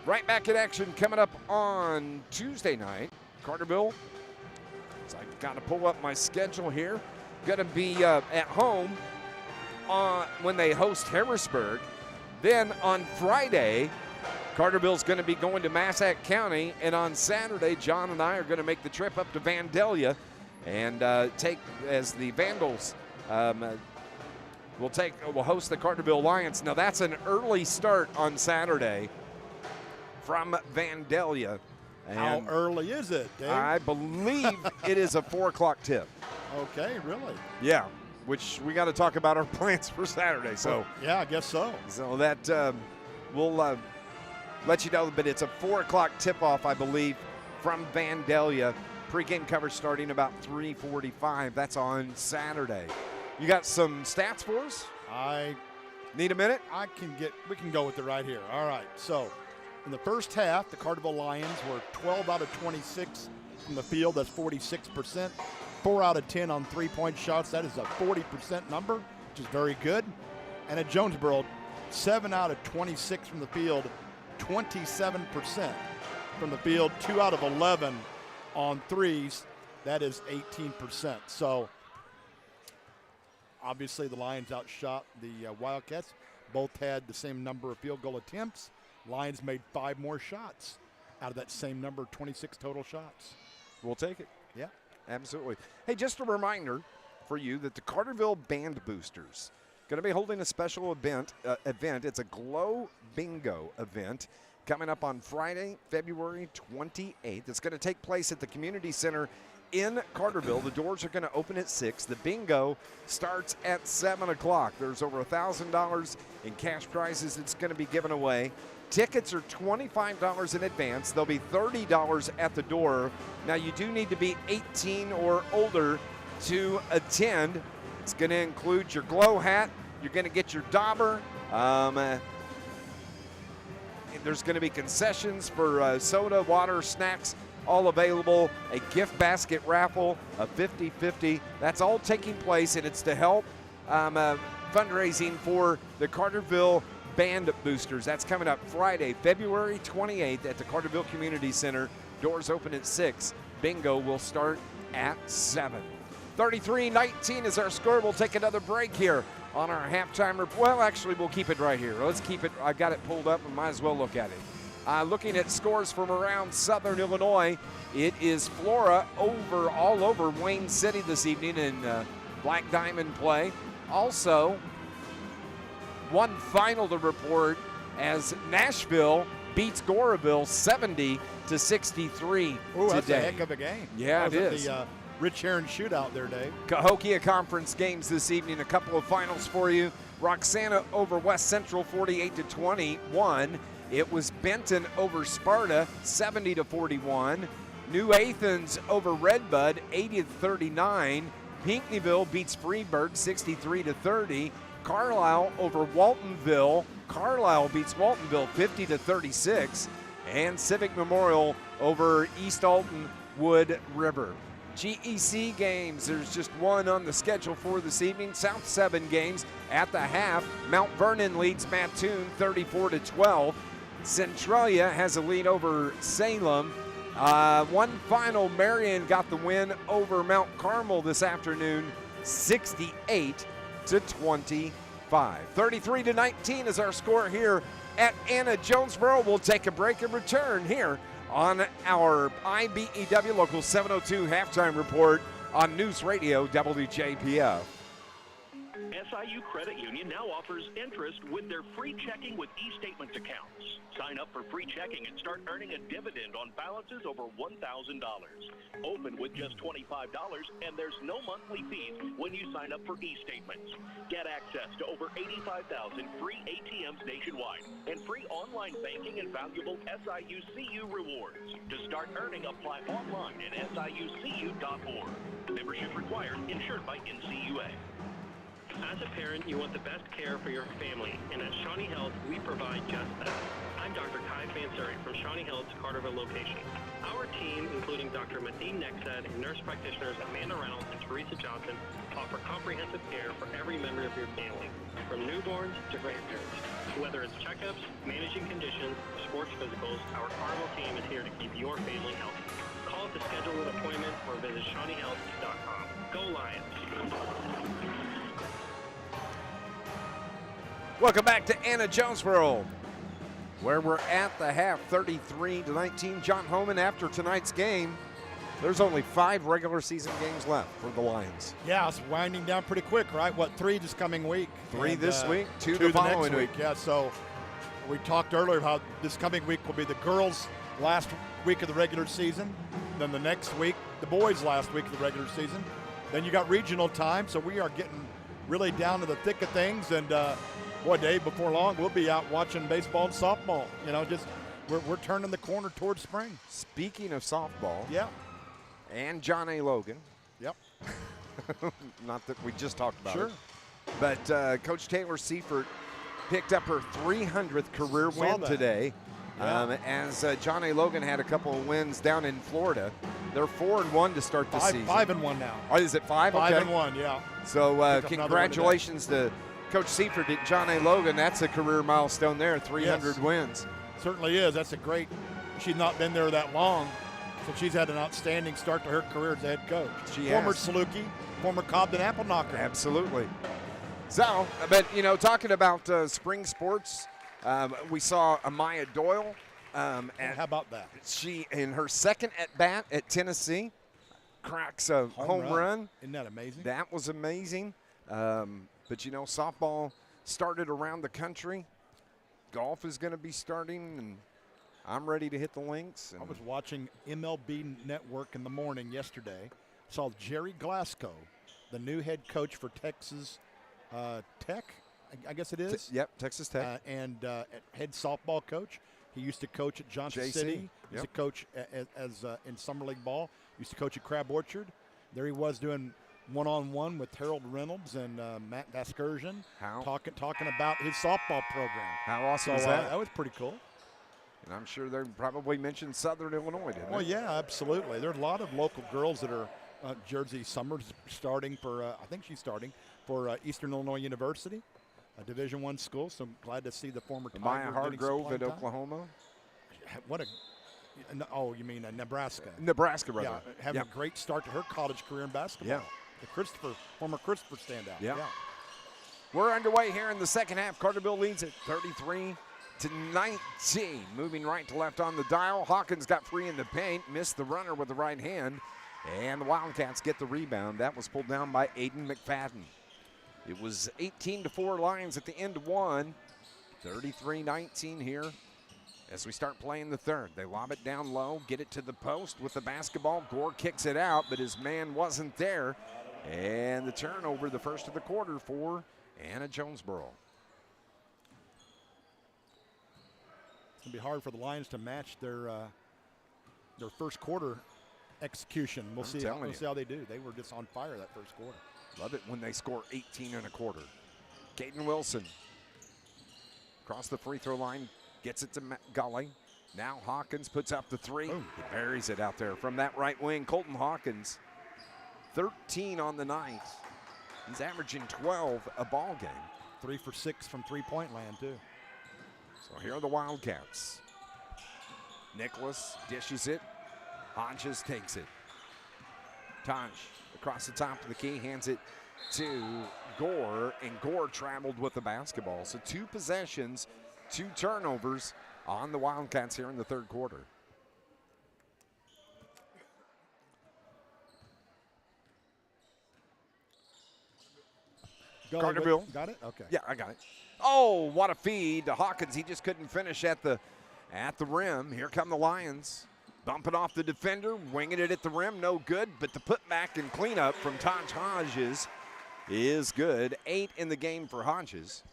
right back in action coming up on Tuesday night. Carterville, so I've got to pull up my schedule here. Going to be at home when they host Harrisburg. Then on Friday, Carterville's going to be going to Massac County, and on Saturday, John and I are going to make the trip up to Vandalia and take, as the Vandals will host the Carterville Lions. Now that's an early start on Saturday from Vandalia. And how early is it, Dave? I believe it is a 4 o'clock tip. Okay, really? Yeah, which we got to talk about our plans for Saturday. So yeah, I guess so. So that we'll let you know, but it's a 4 o'clock tip-off, I believe, from Vandalia. Pre-game coverage starting about 3:45. That's on Saturday. You got some stats for us? I need a minute. We can go with it right here. All right. So, in the first half, the Carterville Lions were 12 out of 26 from the field. That's 46%. 4 out of 10 on three-point shots. That is a 40% number, which is very good. And at Jonesboro, 7 out of 26 from the field, 27% from the field. 2 out of 11 on threes. That is 18%. So, obviously, the Lions outshot the Wildcats. Both had the same number of field goal attempts. Lions made 5 more shots out of that same number, 26 total shots. We'll take it. Yeah. Absolutely. Hey, just a reminder for you that the Carterville Band Boosters going to be holding a special event. It's a Glow Bingo event coming up on Friday, February 28th. It's going to take place at the Community Center in Carterville. The doors are going to open at 6. The bingo starts at 7 o'clock. There's over $1,000 in cash prizes that's going to be given away. Tickets are $25 in advance. They'll be $30 at the door. Now, you do need to be 18 or older to attend. It's going to include your glow hat. You're going to get your dauber. There's going to be concessions for soda, water, snacks, all available. A gift basket raffle, a 50-50. That's all taking place, and it's to help fundraising for the Carterville Band Boosters. That's coming up Friday, February 28th at the Carterville Community Center. Doors open at 6. Bingo will start at 7. 33-19 is our score. We'll take another break here on our halftime report. Well, actually, we'll keep it right here. Let's keep it. I got it pulled up and might as well look at it. Looking at scores from around Southern Illinois, it is Flora all over Wayne City this evening in Black Diamond play. Also, one final to report as Nashville beats Goraville 70-63 today. That's a today. heck of a game. Yeah, it is. The Rich Heron shootout there, Dave. Cahokia Conference games this evening. A couple of finals for you. Roxana over West Central 48-21. It was Benton over Sparta 70-41. New Athens over Redbud 80-39. Pinckneyville beats Freeburg 63-30. Carlisle over Waltonville. Carlisle beats Waltonville 50-36. And Civic Memorial over East Alton Wood River. GEC games, there's just one on the schedule for this evening. South 7 games at the half. Mount Vernon leads Mattoon 34-12. Centralia has a lead over Salem. One final, Marion got the win over Mount Carmel this afternoon, 68-25. 33-19 is our score here at Anna-Jonesboro. We'll take a break and return here on our IBEW Local 702 halftime report on News Radio WJPF. SIU Credit Union now offers interest with their free checking with e-statements accounts. Sign up for free checking and start earning a dividend on balances over $1,000. Open with just $25, and there's no monthly fees when you sign up for e-statements. Get access to over 85,000 free ATMs nationwide and free online banking and valuable SIU CU rewards. To start earning, apply online at SIUCU.org. Membership required, insured by NCUA. As a parent, you want the best care for your family, and at Shawnee Health, we provide just that. I'm Dr. Kai Fansuri from Shawnee Health's Carterville location. Our team, including Dr. Mateen Nexed and nurse practitioners Amanda Reynolds and Teresa Johnson, offer comprehensive care for every member of your family, from newborns to grandparents. Whether it's checkups, managing conditions, or sports physicals, our Carterville team is here to keep your family healthy. Call to schedule an appointment or visit ShawneeHealth.com. Go Lions! Welcome back to Anna-Jonesboro. where we're at the half, 33-19. John Homan, after tonight's game, there's only 5 regular season games left for the Lions. Yeah, it's winding down pretty quick, right? 3 this coming week? 3 this week, 2 the following next week. Yeah, so we talked earlier how this coming week will be the girls' last week of the regular season. Then the next week, the boys' last week of the regular season. Then you got regional time, so we are getting really down to the thick of things. And boy, Dave, before long, we'll be out watching baseball and softball. You know, just we're turning the corner towards spring. Speaking of softball, Yeah. and John A. Logan, Yep. not that we just talked about Sure. it, but Coach Taylor Seifert picked up her 300th career Saw win that. today. Yeah. As John A. Logan had a couple of wins down in Florida. They're 4-1 to start the season. 5-1 now. Oh, is it 5? Okay. 5-1, yeah. So Pick up another one congratulations to Coach Seifert and John A. Logan. That's a career milestone there, 300 Yes. wins. Certainly is. That's a great. She's not been there that long, so she's had an outstanding start to her career as a head coach. She Former has. Saluki, former Cobden Apple Knocker. Absolutely. So, but, talking about spring sports, we saw Amaya Doyle. How about that? She, in her second at-bat at Tennessee, cracks a home run. Isn't that amazing? That was amazing. But, softball started around the country. Golf is going to be starting, and I'm ready to hit the links. I was watching MLB Network in the morning yesterday. Saw Jerry Glasgow, the new head coach for Texas Tech, I guess it is. Yep, Texas Tech. And head softball coach. He used to coach at Johnson JC. City. Used Yep. to coach as in Summer League ball. Used to coach at Crab Orchard. There he was doing one-on-one with Harold Reynolds and Matt Vaskersian. How? Talking about his softball program. How awesome So is that? that was pretty cool. And I'm sure they probably mentioned Southern Illinois, didn't Well, they? yeah, absolutely. There are a lot of local girls that are Jersey Summers starting for, I think she's starting for Eastern Illinois University, a Division I school. So I'm glad to see the former Tiger Maya getting Hargrove some at playing time. Oklahoma. What a oh, you mean Nebraska? Nebraska, rather. Yeah, having a great start to her college career in basketball. Yeah. The former Christopher standout. Yeah. We're underway here in the second half. Carterville leads at 33-19. Moving right to left on the dial. Hawkins got free in the paint, missed the runner with the right hand, and the Wildcats get the rebound. That was pulled down by Aiden McFadden. It was 18-4 Lions at the end of one. 33-19 here as we start playing the third. They lob it down low, get it to the post with the basketball. Gore kicks it out, but his man wasn't there. And the turnover, the first of the quarter for Anna-Jonesboro. It's going to be hard for the Lions to match their first quarter execution. We'll see how they do. They were just on fire that first quarter. Love it when they score 18 and a quarter. Caden Wilson across the free throw line, gets it to Gully. Now Hawkins puts up the three. Boom. He buries it out there from that right wing. Colton Hawkins, 13 on the night. He's averaging 12 a ball game. 3 for 6 from three-point land, too. So here are the Wildcats. Nicholas dishes it. Hodges takes it. Taj across the top of the key, hands it to Gore, and Gore traveled with the basketball. So 2 possessions, 2 turnovers on the Wildcats here in the third quarter. Carterville. Got it? Okay. Yeah, I got it. Oh, what a feed to Hawkins. He just couldn't finish at the rim. Here come the Lions. Bumping off the defender, winging it at the rim, no good. But the putback and cleanup from Taj Hodges is good. 8 in the game for Hodges.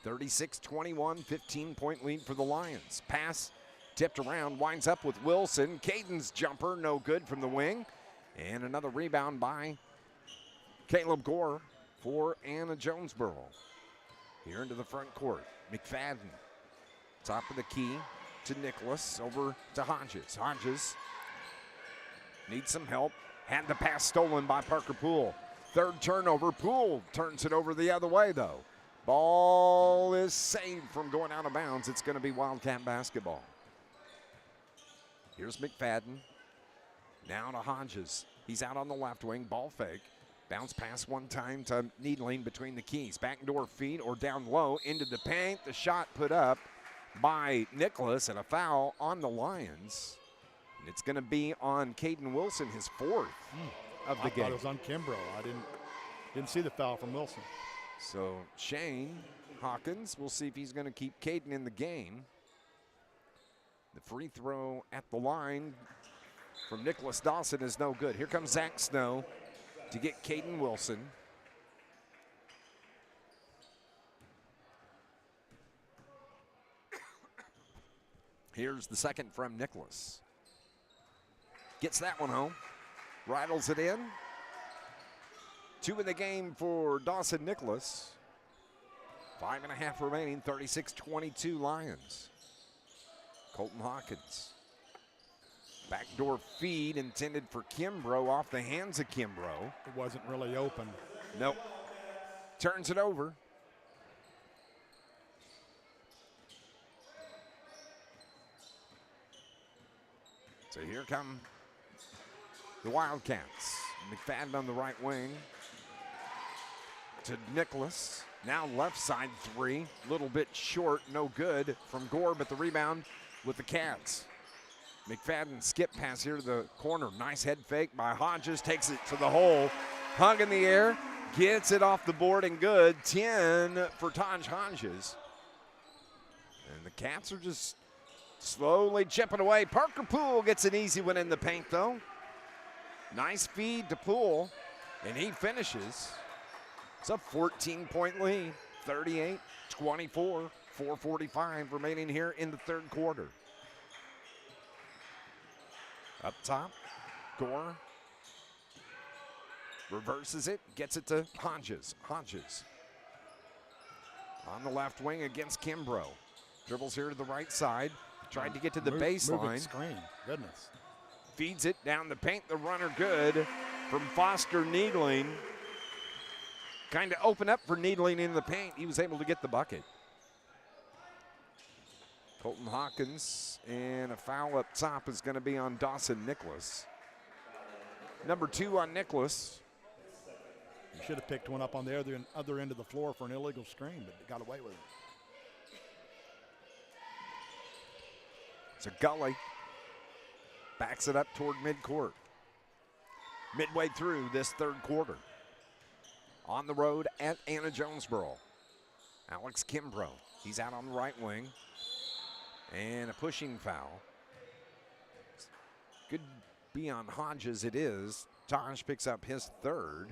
36-21, 15-point lead for the Lions. Pass tipped around, winds up with Wilson. Caden's jumper, no good from the wing. And another rebound by Caleb Gore for Anna-Jonesboro. Here into the front court, McFadden. Top of the key to Nicholas, over to Hodges. Hodges needs some help. Had the pass stolen by Parker Poole. Third turnover, Poole turns it over the other way though. Ball is saved from going out of bounds. It's going to be Wildcat basketball. Here's McFadden. Now to Hodges. He's out on the left wing, ball fake. Bounce pass one time to Needling between the keys. Backdoor feed or down low into the paint. The shot put up by Nicholas, and a foul on the Lions. And it's going to be on Caden Wilson, his fourth of the game. I thought it was on Kimbrough. I didn't see the foul from Wilson. So Shane Hawkins, we'll see if he's going to keep Caden in the game. The free throw at the line from Nicholas Dawson is no good. Here comes Zach Snow to get Caden Wilson. Here's the second from Nicholas. Gets that one home. Rattles it in. 2 in the game for Dawson Nicholas. 5.5 remaining, 36-22 Lions. Colton Hawkins. Backdoor feed intended for Kimbrough off the hands of Kimbrough. It wasn't really open. Nope. Turns it over. So here come the Wildcats. McFadden on the right wing to Nicholas. Now left side three, a little bit short, no good from Gore, but the rebound with the Cats. McFadden skip pass here to the corner. Nice head fake by Hodges, takes it to the hole. Hung in the air, gets it off the board and good. 10 for Taj Hodges. And the Cats are just slowly chipping away. Parker Poole gets an easy one in the paint though. Nice feed to Poole, and he finishes. It's a 14-point lead, 38-24, 4:45 remaining here in the third quarter. Up top, Gore reverses it, gets it to Hodges. Hodges on the left wing against Kimbrough. Dribbles here to the right side, tried to get to the baseline. Screen, goodness. Feeds it down the paint, the runner good from Foster Needling. Kind of open up for Needling in the paint. He was able to get the bucket. Colton Hawkins, and a foul up top is going to be on Dawson Nicholas. Number 2 on Nicholas. You should have picked one up on the other end of the floor for an illegal screen, but got away with it. So Gully backs it up toward midcourt. Midway through this third quarter. On the road at Anna-Jonesboro. Alex Kimbrough, he's out on the right wing. And a pushing foul. Could be on Hodges, it is. Taj picks up his third.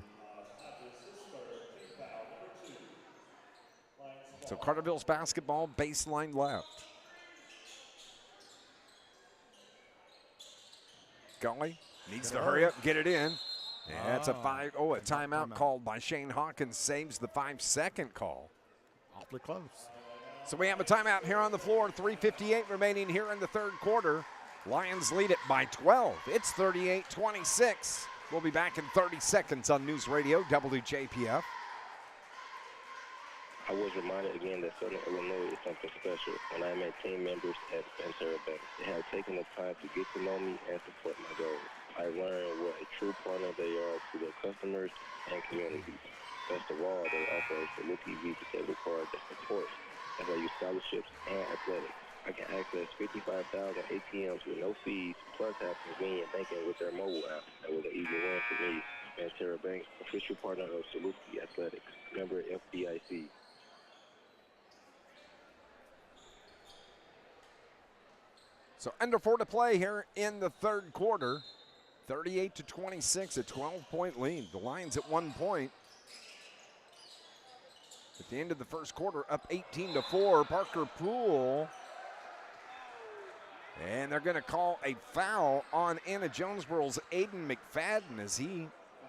So Carterville's basketball, baseline left. Gully needs to hurry up, get it in. And that's a timeout called by Shane Hawkins, saves the 5-second call. Awfully close. So we have a timeout here on the floor, 3:58 remaining here in the third quarter. Lions lead it by 12. It's 38-26. We'll be back in 30 seconds on News Radio WJPF. I was reminded again that Southern Illinois is something special when I met team members at Sarah Bank. They have taken the time to get to know me and support my goals. I learned what a true partner they are to their customers and communities. Best of all, they offer a Salute TV disabled card that supports FIU scholarships and athletics. I can access 55,000 ATMs with no fees, plus have convenient banking with their mobile app. That was an easy win for me. And Sarah Bank, official partner of Salute Athletics, member FDIC. So under 4 to play here in the third quarter. 38-26, a 12-point lead. The Lions at 1 point. At the end of the first quarter, up 18-4. Parker Poole. And they're going to call a foul on Anna-Jonesboro's Aiden McFadden as he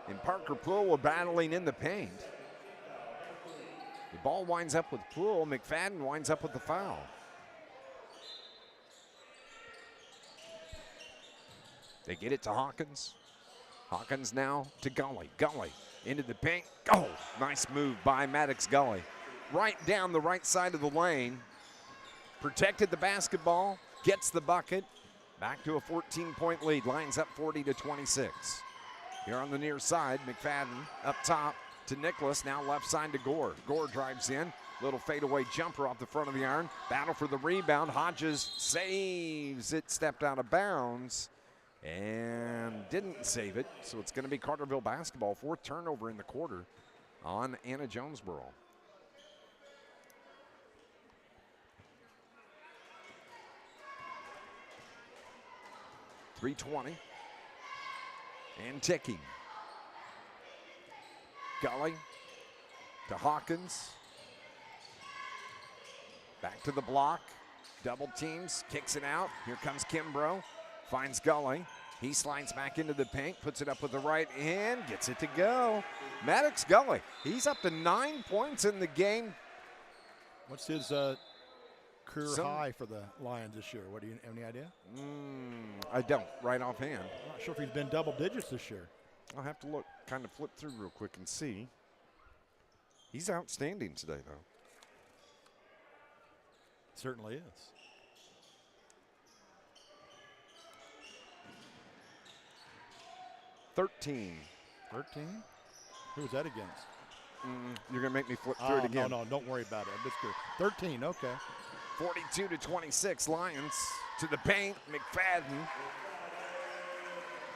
and Parker Poole were battling in the paint. The ball winds up with Poole. McFadden winds up with the foul. They get it to Hawkins. Hawkins now to Gully. Gully into the paint. Oh, nice move by Maddox Gully. Right down the right side of the lane. Protected the basketball. Gets the bucket. Back to a 14-point lead. Lions up 40-26. Here on the near side, McFadden up top to Nicholas. Now left side to Gore. Gore drives in. Little fadeaway jumper off the front of the iron. Battle for the rebound. Hodges saves it, stepped out of bounds, and didn't save it. So it's going to be Carterville basketball. 4th turnover in the quarter on Anna-Jonesboro. .320 and ticking. Gully to Hawkins. Back to the block. Double teams, kicks it out. Here comes Kimbrough. Finds Gully. He slides back into the paint, puts it up with the right hand, gets it to go. Maddox Gully, he's up to 9 points in the game. What's his career high for the Lions this year? What do you have any idea? I don't, right offhand. I'm not sure if he's been double digits this year. I'll have to look, kind of flip through real quick and see. He's outstanding today, though. Certainly is. 13. 13? Who was that against? You're going to make me flip through it again. No, don't worry about it. That's good. 13, okay. 42-26, Lions to the paint. McFadden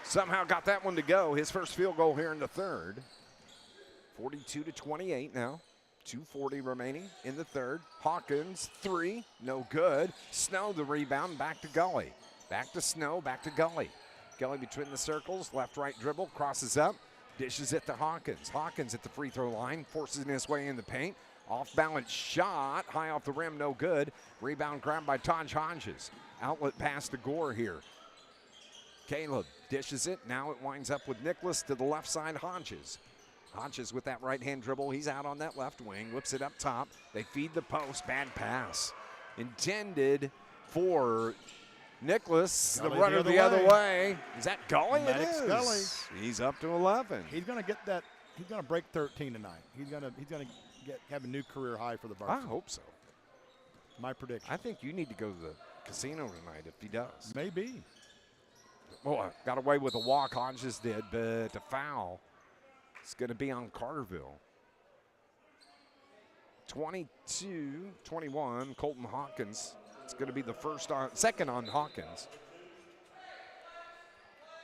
somehow got that one to go. His first field goal here in the third. 42-28 now. 2:40 remaining in the third. Hawkins, 3, no good. Snow the rebound, back to Gully. Back to Snow, back to Gully. Gully between the circles, left-right dribble, crosses up, dishes it to Hawkins. Hawkins at the free throw line, forces his way in the paint. Off-balance shot, high off the rim, no good. Rebound grabbed by Taj Hodges. Outlet pass to Gore here. Caleb dishes it. Now it winds up with Nicholas to the left side, Hodges. Hodges with that right-hand dribble. He's out on that left wing, whips it up top. They feed the post, bad pass. Intended for Nicholas, the runner the other way. Is that Gully? It is. Gully. He's up to 11. He's going to get that. He's going to break 13 tonight. He's going to have a new career high for the I Varsity. hope so. My prediction. I think you need to go to the casino tonight if he does. Maybe. Well, got away with a walk, Hodges did, but the foul is going to be on Carterville. 22-21, Colton Hawkins. It's going to be the second on Hawkins.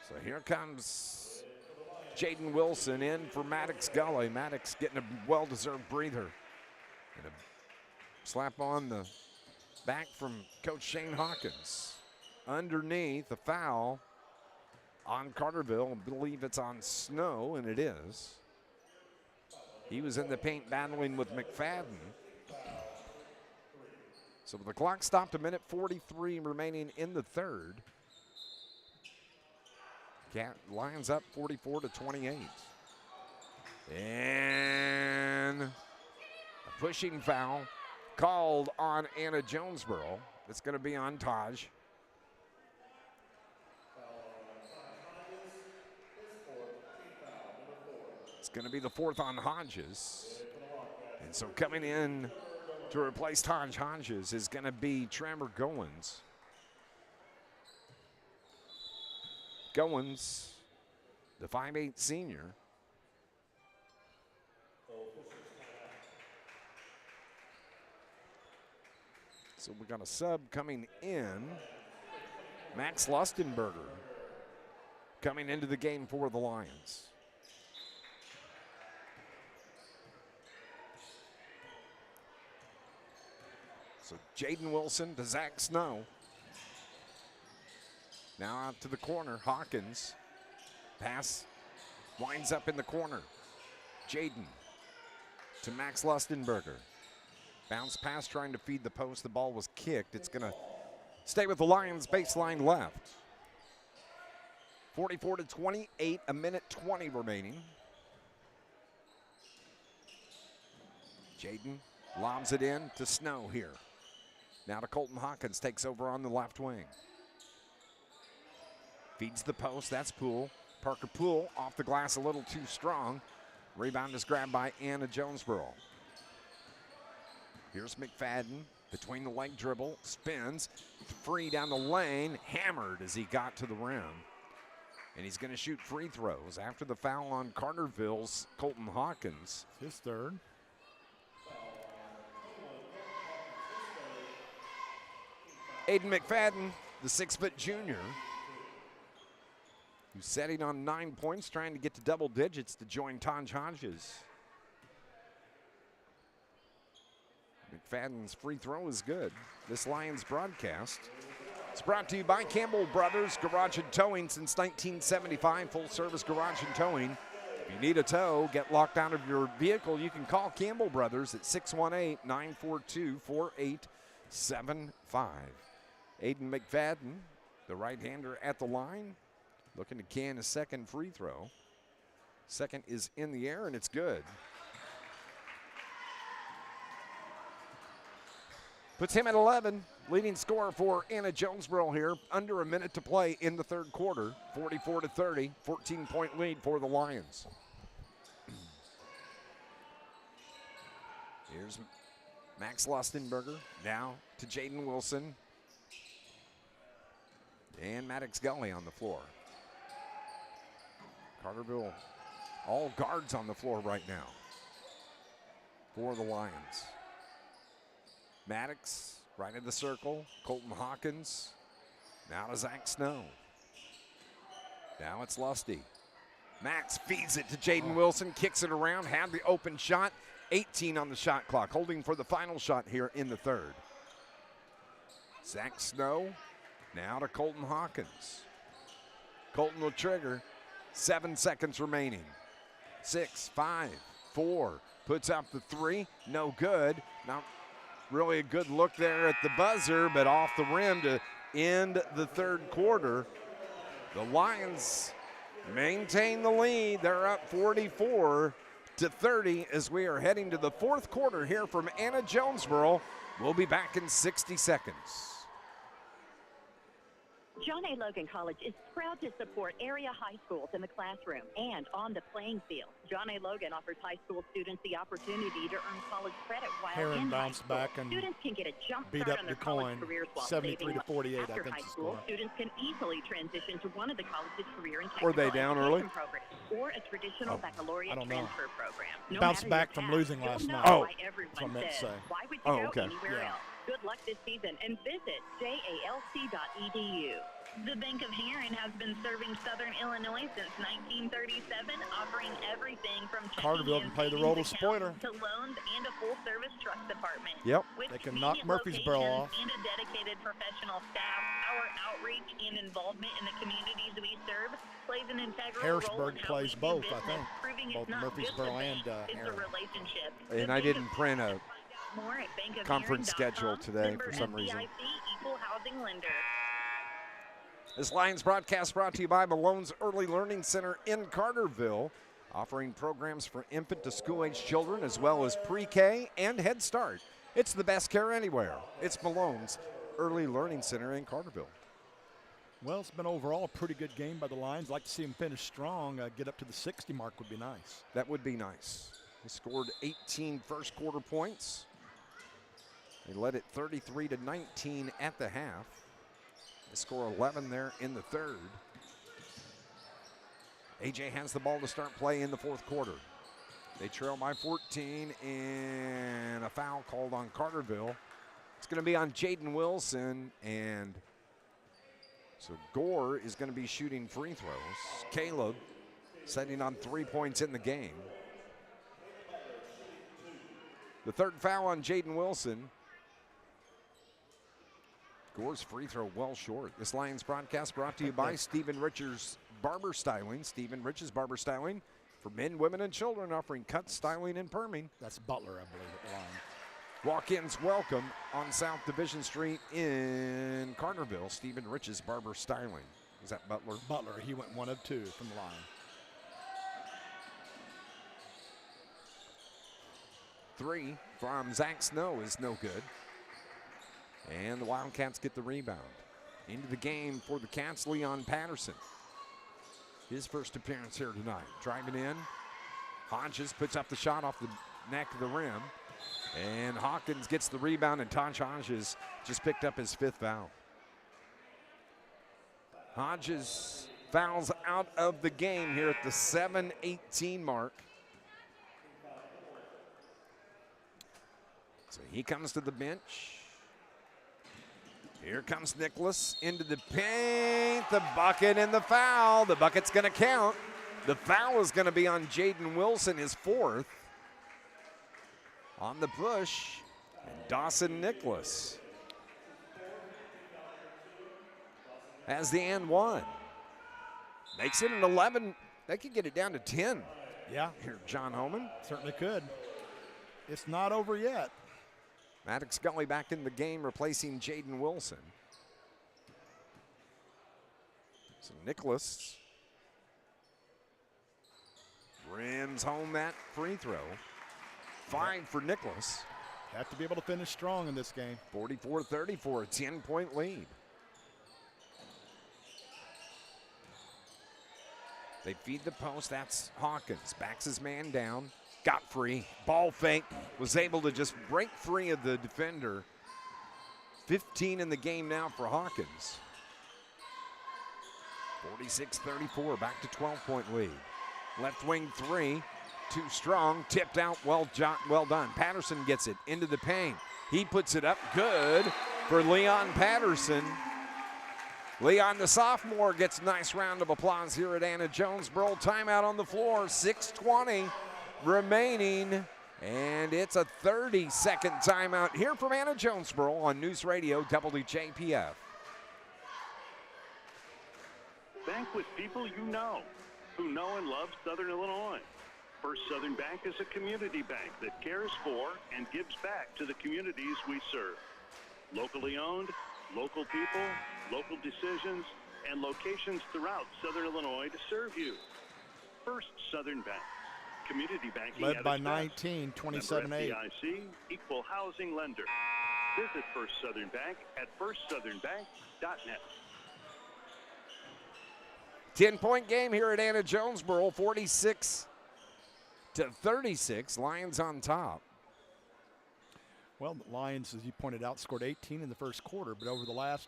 So here comes Jaden Wilson in for Maddox Gully. Maddox getting a well-deserved breather. And a slap on the back from Coach Shane Hawkins. Underneath, the foul on Carterville. I believe it's on Snow, and it is. He was in the paint battling with McFadden. So the clock stopped, 1:43 remaining in the third. Lions up 44-28. And a pushing foul called on Anna-Jonesboro. It's going to be on Taj. It's going to be the fourth on Hodges. And so coming in to replace Taj Hodges is going to be Trevor Goins. Goins, the 5'8" senior. So we got a sub coming in. Max Lustenberger coming into the game for the Lions. So Jaden Wilson to Zach Snow. Now out to the corner, Hawkins. Pass winds up in the corner. Jaden to Max Lustenberger. Bounce pass trying to feed the post. The ball was kicked. It's going to stay with the Lions baseline left. 44-28, 1:20 remaining. Jaden lobs it in to Snow here. Now to Colton Hawkins, takes over on the left wing. Feeds the post, that's Poole. Parker Poole off the glass a little too strong. Rebound is grabbed by Anna-Jonesboro. Here's McFadden, between the leg dribble, spins, free down the lane, hammered as he got to the rim. And he's going to shoot free throws after the foul on Carterville's Colton Hawkins. His third. Aiden McFadden, the 6-foot junior, who's setting on 9 points, trying to get to double digits to join Taj Hodges. McFadden's free throw is good. This Lions broadcast is brought to you by Campbell Brothers Garage and Towing since 1975. Full-service garage and towing. If you need a tow, get locked out of your vehicle, you can call Campbell Brothers at 618-942-4875. Aiden McFadden, the right-hander at the line, looking to can a second free throw. Second is in the air, and it's good. Puts him at 11. Leading scorer for Anna-Jonesboro here. Under a minute to play in the third quarter. 44-30, 14-point lead for the Lions. Here's Max Lustenberger. Now to Jaden Wilson. And Maddox Gully on the floor. Carterville, all guards on the floor right now for the Lions. Maddox right in the circle. Colton Hawkins. Now to Zach Snow. Now it's Lusty. Max feeds it to Jaden Wilson, kicks it around, had the open shot. 18 on the shot clock, holding for the final shot here in the third. Zach Snow, now to Colton Hawkins. Colton will trigger, 7 seconds remaining. 6, 5, 4, puts out the three, no good. Not really a good look there at the buzzer, but off the rim to end the third quarter. The Lions maintain the lead. They're up 44-30 as we are heading to the fourth quarter here from Anna-Jonesboro. We'll be back in 60 seconds. John A. Logan College is proud to support area high schools in the classroom and on the playing field. John A. Logan offers high school students the opportunity to earn college credit while Heron in high bounced school. back and Students can get a jump beat start up on their DeCoin, college careers while 73-48, I after think high the school. score. Students can easily transition to one of the college's career and Were they technical down early? education programs or a traditional baccalaureate I don't know. transfer program. No Bounced matter back your from path, losing you'll last know night. Oh, why everyone that's what I meant to says, say. why would you Oh, go okay. anywhere Yeah. else? Good luck this season and visit jalc.edu. The Bank of Heron has been serving Southern Illinois since 1937, offering everything from checking Carterville can and play the role of savings spoiler. accounts to loans and a full-service trust department. Yep. With They can knock convenient Murfreesboro locations off. and a dedicated professional staff, our outreach and involvement in the communities we serve plays an integral role Harrisburg in how plays we do both, I business, think. proving Both it's not Murfreesboro just a and, bank, it's a Heron. relationship. And The I Bank didn't of print a more at conference schedule bankofheron.com, today for member some reason. FDIC, equal housing lender. This Lions broadcast brought to you by Malone's Early Learning Center in Carterville, offering programs for infant to school-age children as well as pre-K and Head Start. It's the best care anywhere. It's Malone's Early Learning Center in Carterville. Well, it's been overall a pretty good game by the Lions. Like to see them finish strong. Get up to the 60 mark would be nice. That would be nice. They scored 18 first quarter points. They led it 33-19 at the half. They score 11 there in the third. AJ has the ball to start play in the fourth quarter. They trail by 14 and a foul called on Carterville. It's going to be on Jaden Wilson, and so Gore is going to be shooting free throws. Caleb setting on 3 points in the game. The third foul on Jaden Wilson. Gore's free throw well short. This Lions broadcast brought to you by Stephen Richards Barber Styling. Stephen Richards Barber Styling for men, women, and children, offering cuts, styling, and perming. That's Butler, I believe, at the line. Walk-ins welcome on South Division Street in Carterville. Stephen Richards Barber Styling. Is that Butler? Butler, he went 1 of 2 from the line. Three from Zach Snow is no good. And the Wildcats get the rebound. Into the game for the Cats, Leon Patterson. His first appearance here tonight. Driving in. Hodges puts up the shot off the neck of the rim. And Hawkins gets the rebound, and Taj Hodges just picked up his 5th foul. Hodges fouls out of the game here at the 7:18 mark. So he comes to the bench. Here comes Nicholas into the paint, the bucket and the foul. The bucket's going to count. The foul is going to be on Jaden Wilson, his fourth. On the push, and Dawson Nicholas has the and one. Makes it an 11. They could get it down to 10. Yeah. Here, John Homan. Certainly could. It's not over yet. Maddox Gully back in the game, replacing Jaden Wilson. So Nicholas rims home that free throw. 5 for Nicholas. Have to be able to finish strong in this game. 44-34, a 10-point lead. They feed the post. That's Hawkins. Backs his man down. Got free. Ball fake. Was able to just break free of the defender. 15 in the game now for Hawkins. 46-34. Back to 12-point lead. Left wing three. Too strong. Tipped out. Well done. Patterson gets it into the paint. He puts it up. Good for Leon Patterson. Leon, the sophomore, gets a nice round of applause here at Anna-Jonesboro. Timeout on the floor, 6:20 remaining, and it's a 30-second timeout here from Anna-Jonesboro on News Radio WJPF. Bank with people you know, who know and love Southern Illinois. First Southern Bank is a community bank that cares for and gives back to the communities we serve. Locally owned, local people, local decisions, and locations throughout Southern Illinois to serve you. First Southern Bank. Community banking led at by its 19, 27-8. FDIC, equal housing lender. Visit First Southern Bank at firstsouthernbank.net. 10-point game here at Anna-Jonesboro, 46-36. Lions on top. Well, the Lions, as you pointed out, scored 18 in the first quarter, but over the last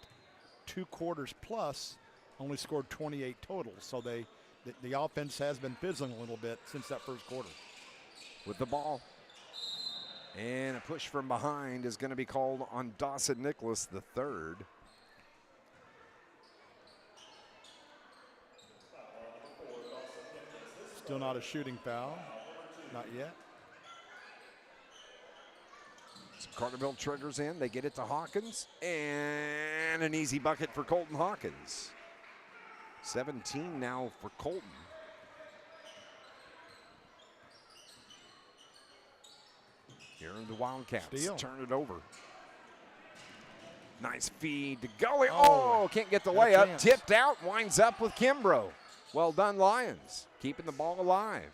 2 quarters plus, only scored 28 total. So the offense has been fizzling a little bit since that first quarter. With the ball. And a push from behind is going to be called on Dawson Nicholas, the third. Still not a shooting foul. Not yet. So Carterville triggers in. They get it to Hawkins. And an easy bucket for Colton Hawkins. 17 now for Colton. Here are the Wildcats. Steal. Turn it over. Nice feed to Gully. Oh, can't get the layup. Tipped out. Winds up with Kimbrough. Well done, Lions. Keeping the ball alive.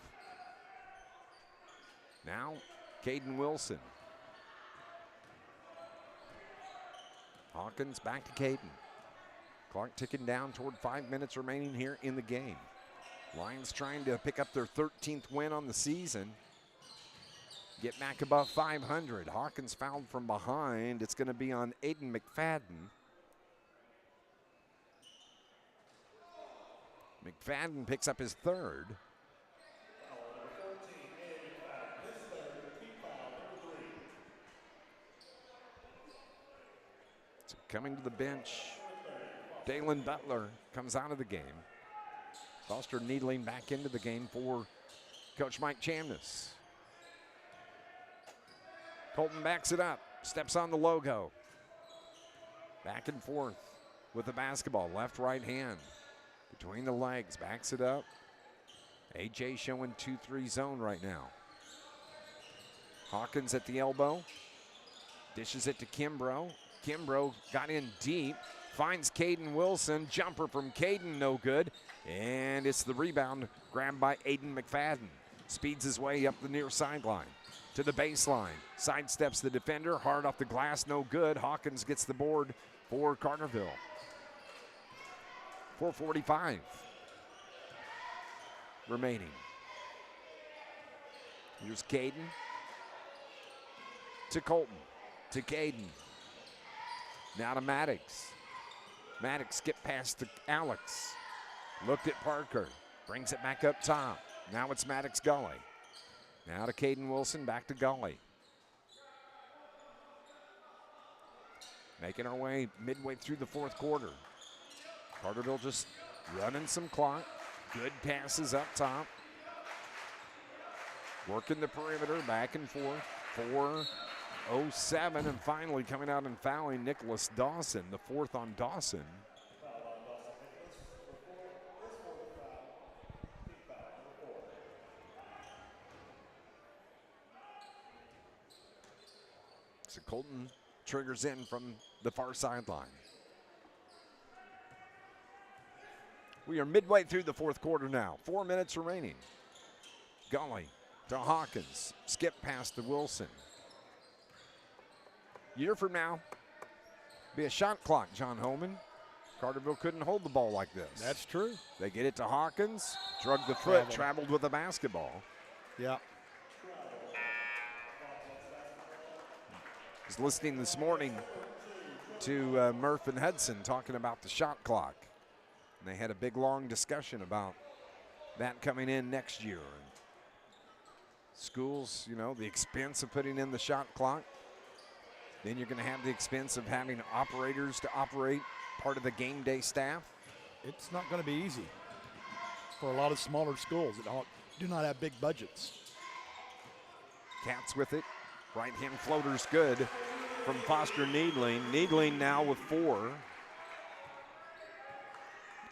Now, Caden Wilson. Hawkins back to Caden. Clock ticking down toward 5 minutes remaining here in the game. Lions trying to pick up their 13th win on the season. Get back above 500. Hawkins fouled from behind. It's going to be on Aiden McFadden. McFadden picks up his third. So coming to the bench, Dalen Butler comes out of the game. Foster needling back into the game for Coach Mike Chamness. Colton backs it up, steps on the logo. Back and forth with the basketball, left, right hand. Between the legs, backs it up. AJ showing 2-3 zone right now. Hawkins at the elbow. Dishes it to Kimbrough. Kimbrough got in deep. Finds Caden Wilson. Jumper from Caden, no good. And it's the rebound grabbed by Aiden McFadden. Speeds his way up the near sideline to the baseline. Sidesteps the defender. Hard off the glass, no good. Hawkins gets the board for Carterville. 4:45 remaining. Here's Caden to Colton to Caden. Now to Maddox. Maddox skipped past to Alex. Looked at Parker. Brings it back up top. Now it's Maddox Gully. Now to Caden Wilson. Back to Gully. Making our way midway through the fourth quarter. Carterville just running some clock. Good passes up top. Working the perimeter back and forth. 4:07, and finally coming out and fouling Nicholas Dawson, the fourth on Dawson. So Colton triggers in from the far sideline. We are midway through the fourth quarter now. 4 minutes remaining. Gully to Hawkins. Skip past to Wilson. Year from now, be a shot clock, John Homan. Carterville couldn't hold the ball like this. That's true. They get it to Hawkins. Drug the foot, traveled with the basketball. Yeah. I was listening this morning to Murph and Hudson talking about the shot clock. And they had a big, long discussion about that coming in next year. And schools, you know, the expense of putting in the shot clock. Then you're going to have the expense of having operators to operate part of the game day staff. It's not going to be easy for a lot of smaller schools that do not have big budgets. Cats with it. Right-hand floater's good from Foster Needling. Needling now with 4.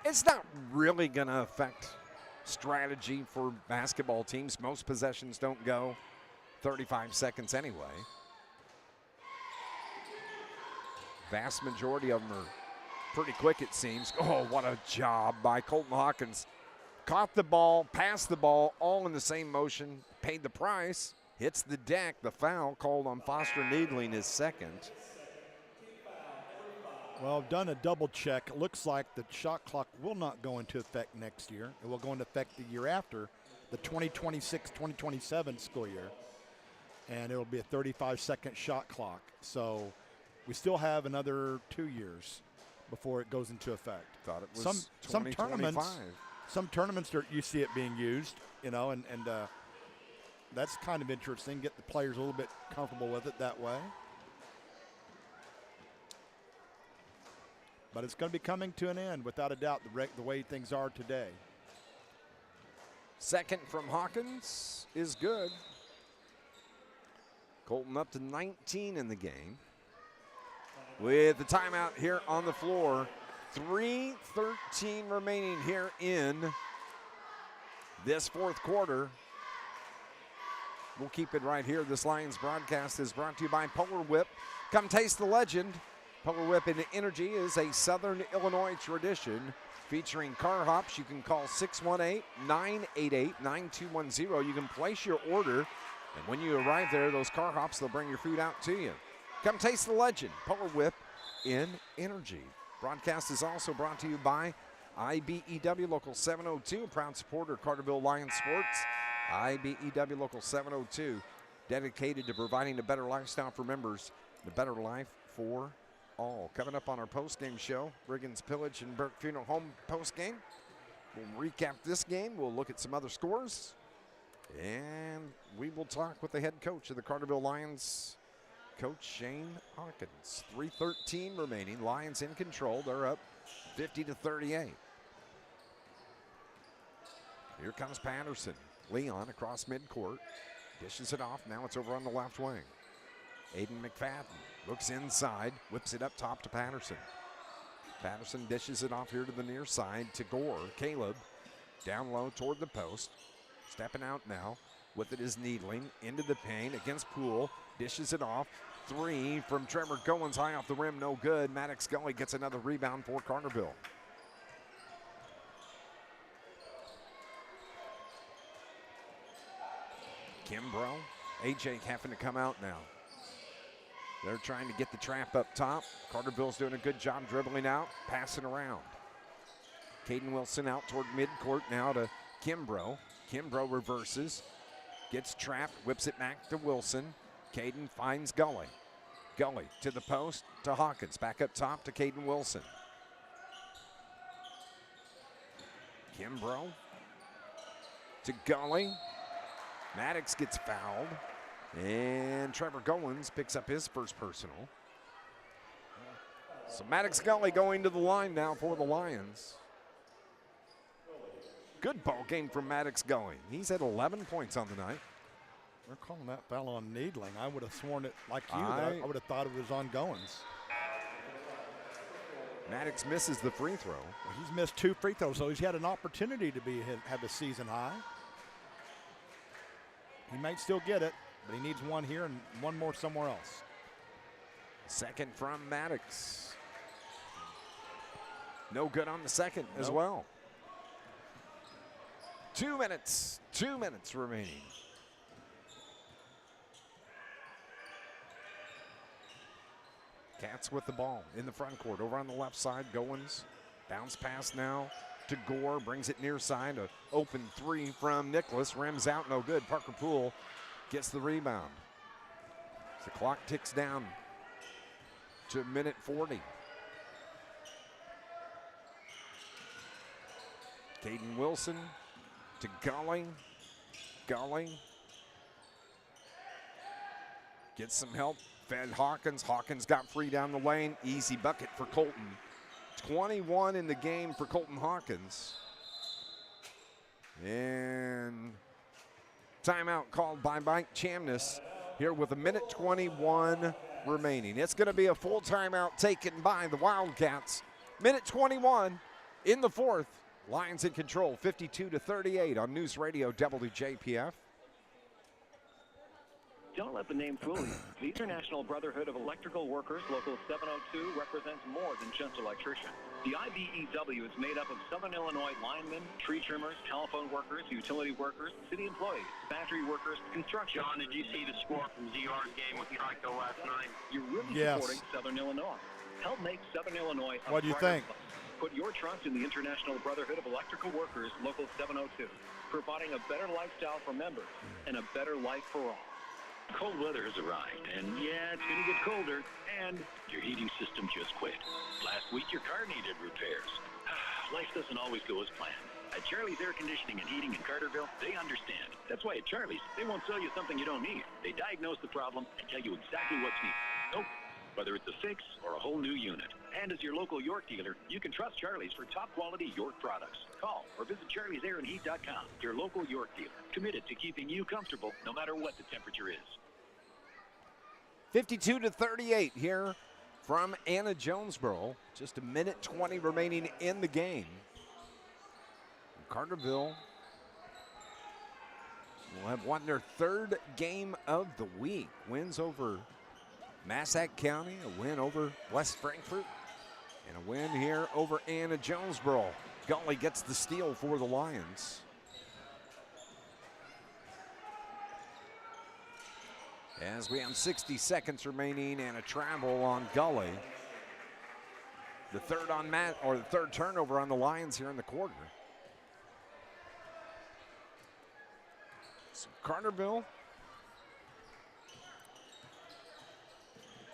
It's not really going to affect strategy for basketball teams. Most possessions don't go 35 seconds anyway. Vast majority of them are pretty quick, it seems. Oh, what a job by Colton Hawkins. Caught the ball, passed the ball, all in the same motion, paid the price, hits the deck. The foul called on Foster Needling, his second. Well, I've done a double check. It looks like the shot clock will not go into effect next year. It will go into effect the year after, the 2026-2027 school year. And it will be a 35-second shot clock. So we still have another 2 years before it goes into effect. Thought it was some tournaments you see it being used, you know, and that's kind of interesting. Get the players a little bit comfortable with it that way. But it's going to be coming to an end, without a doubt, the way things are today. Second from Hawkins is good. Colton up to 19 in the game. With the timeout here on the floor. 3:13 remaining here in this fourth quarter. We'll keep it right here. This Lions broadcast is brought to you by Polar Whip. Come taste the legend. Polar Whip and Energy is a Southern Illinois tradition featuring car hops. You can call 618-988-9210. You can place your order, and when you arrive there, those car hops, they'll bring your food out to you. Come taste the legend. Polar Whip in Energy. Broadcast is also brought to you by IBEW Local 702, a proud supporter of Carterville Lions sports. IBEW Local 702, dedicated to providing a better lifestyle for members, the better life for all. Coming up on our postgame show, Riggins Pillage and Burke Funeral Home postgame. We'll recap this game. We'll look at some other scores. And we will talk with the head coach of the Carterville Lions, Coach Shane Hawkins. 3:13 remaining. Lions in control. They're up 50-38. Here comes Patterson. Leon across midcourt. Dishes it off. Now it's over on the left wing. Aiden McFadden looks inside, whips it up top to Patterson. Patterson dishes it off here to the near side to Gore. Caleb down low toward the post. Stepping out now. With it is Needling into the paint against Poole. Dishes it off. 3 from Trevor Goins, high off the rim, no good. Maddox Gully gets another rebound for Carterville. Kimbrough, AJ having to come out now. They're trying to get the trap up top. Carterville's doing a good job dribbling out, passing around. Caden Wilson out toward midcourt now to Kimbrough. Kimbrough reverses, gets trapped, whips it back to Wilson. Caden finds Gully. Gully to the post to Hawkins. Back up top to Caden Wilson. Kimbrough to Gully. Maddox gets fouled. And Trevor Goins picks up his first personal. So Maddox Gully going to the line now for the Lions. Good ball game from Maddox Gully. He's at 11 points on the night. They're calling that foul on Needling. I would have sworn it like you. I would have thought it was on Goins. Maddox misses the free throw. Well, he's missed 2 free throws, so he's had an opportunity to have a season high. He might still get it, but he needs one here and one more somewhere else. Second from Maddox. No good on the second as well. 2 minutes remaining. Cats with the ball in the front court. Over on the left side, Goins. Bounce pass now to Gore. Brings it near side. An open 3 from Nicholas. Rims out, no good. Parker Poole gets the rebound. The clock ticks down to 1:40. Caden Wilson to Gully. Gully gets some help. Fed Hawkins. Hawkins got free down the lane. Easy bucket for Colton. 21 in the game for Colton Hawkins. And timeout called by Mike Chamness here with 1:21 remaining. It's going to be a full timeout taken by the Wildcats. 1:21 in the fourth. Lions in control, 52-38 on News Radio WJPF. Don't let the name fool you. The International Brotherhood of Electrical Workers, Local 702, represents more than just electricians. The IBEW is made up of Southern Illinois linemen, tree trimmers, telephone workers, utility workers, city employees, factory workers, construction. John, did you see the score from SIRR's game with Trico last night? You're really supporting Southern Illinois. Help make Southern Illinois a What do you think? place. Put your trust in the International Brotherhood of Electrical Workers, Local 702, providing a better lifestyle for members and a better life for all. Cold weather has arrived, and yeah, it's going to get colder, and your heating system just quit. Last week, your car needed repairs. Life doesn't always go as planned. At Charlie's Air Conditioning and Heating in Carterville, they understand. That's why at Charlie's, they won't sell you something you don't need. They diagnose the problem and tell you exactly what's needed. Nope. Whether it's a fix or a whole new unit. And as your local York dealer, you can trust Charlie's for top-quality York products. Call or visit charliesairandheat.com, your local York dealer, committed to keeping you comfortable no matter what the temperature is. 52-38 here from Anna-Jonesboro. Just 1:20 remaining in the game. Carterville will have won their 3rd game of the week. Wins over Massac County, a win over West Frankfort, and a win here over Anna-Jonesboro. Gully gets the steal for the Lions. As we have 60 seconds remaining and a travel on Gully. The third on the third turnover on the Lions here in the quarter. So Carterville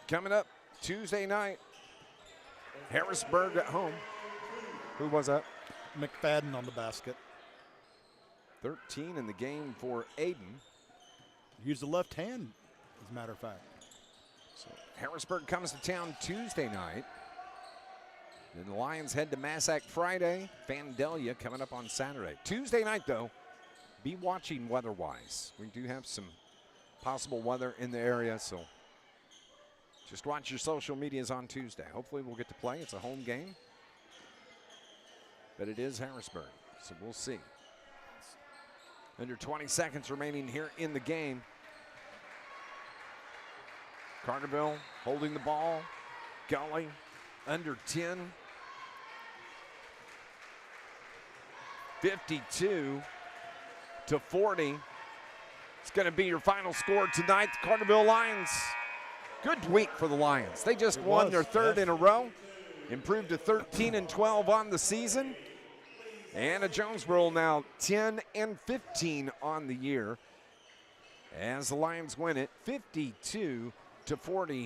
coming up Tuesday night. Harrisburg at home. Who was that? McFadden on the basket. 13 in the game for Aiden. Used the left hand, as a matter of fact. So Harrisburg comes to town Tuesday night. Then the Lions head to Massac Friday. Vandalia coming up on Saturday. Tuesday night, though, be watching weather-wise. We do have some possible weather in the area, so just watch your social medias on Tuesday. Hopefully we'll get to play. It's a home game. But it is Harrisburg, so we'll see. Under 20 seconds remaining here in the game. Carterville holding the ball. Gully under 10. 52-40. It's going to be your final score tonight. The Carterville Lions. Good week for the Lions. They just won their 3rd in a row. Improved to 13-12 on the season. Anna-Jonesboro now 10-15 on the year. As the Lions win it 52-40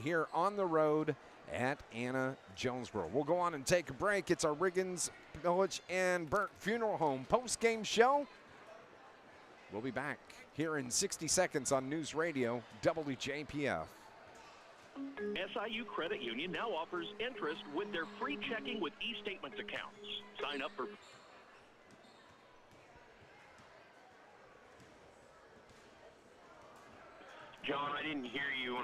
here on the road at Anna-Jonesboro. We'll go on and take a break. It's our Riggins Village and Burke Funeral Home post-game show. We'll be back here in 60 seconds on News Radio WJPF. SIU Credit Union now offers interest with their free checking with e-statements accounts. Sign up for... John, I didn't hear you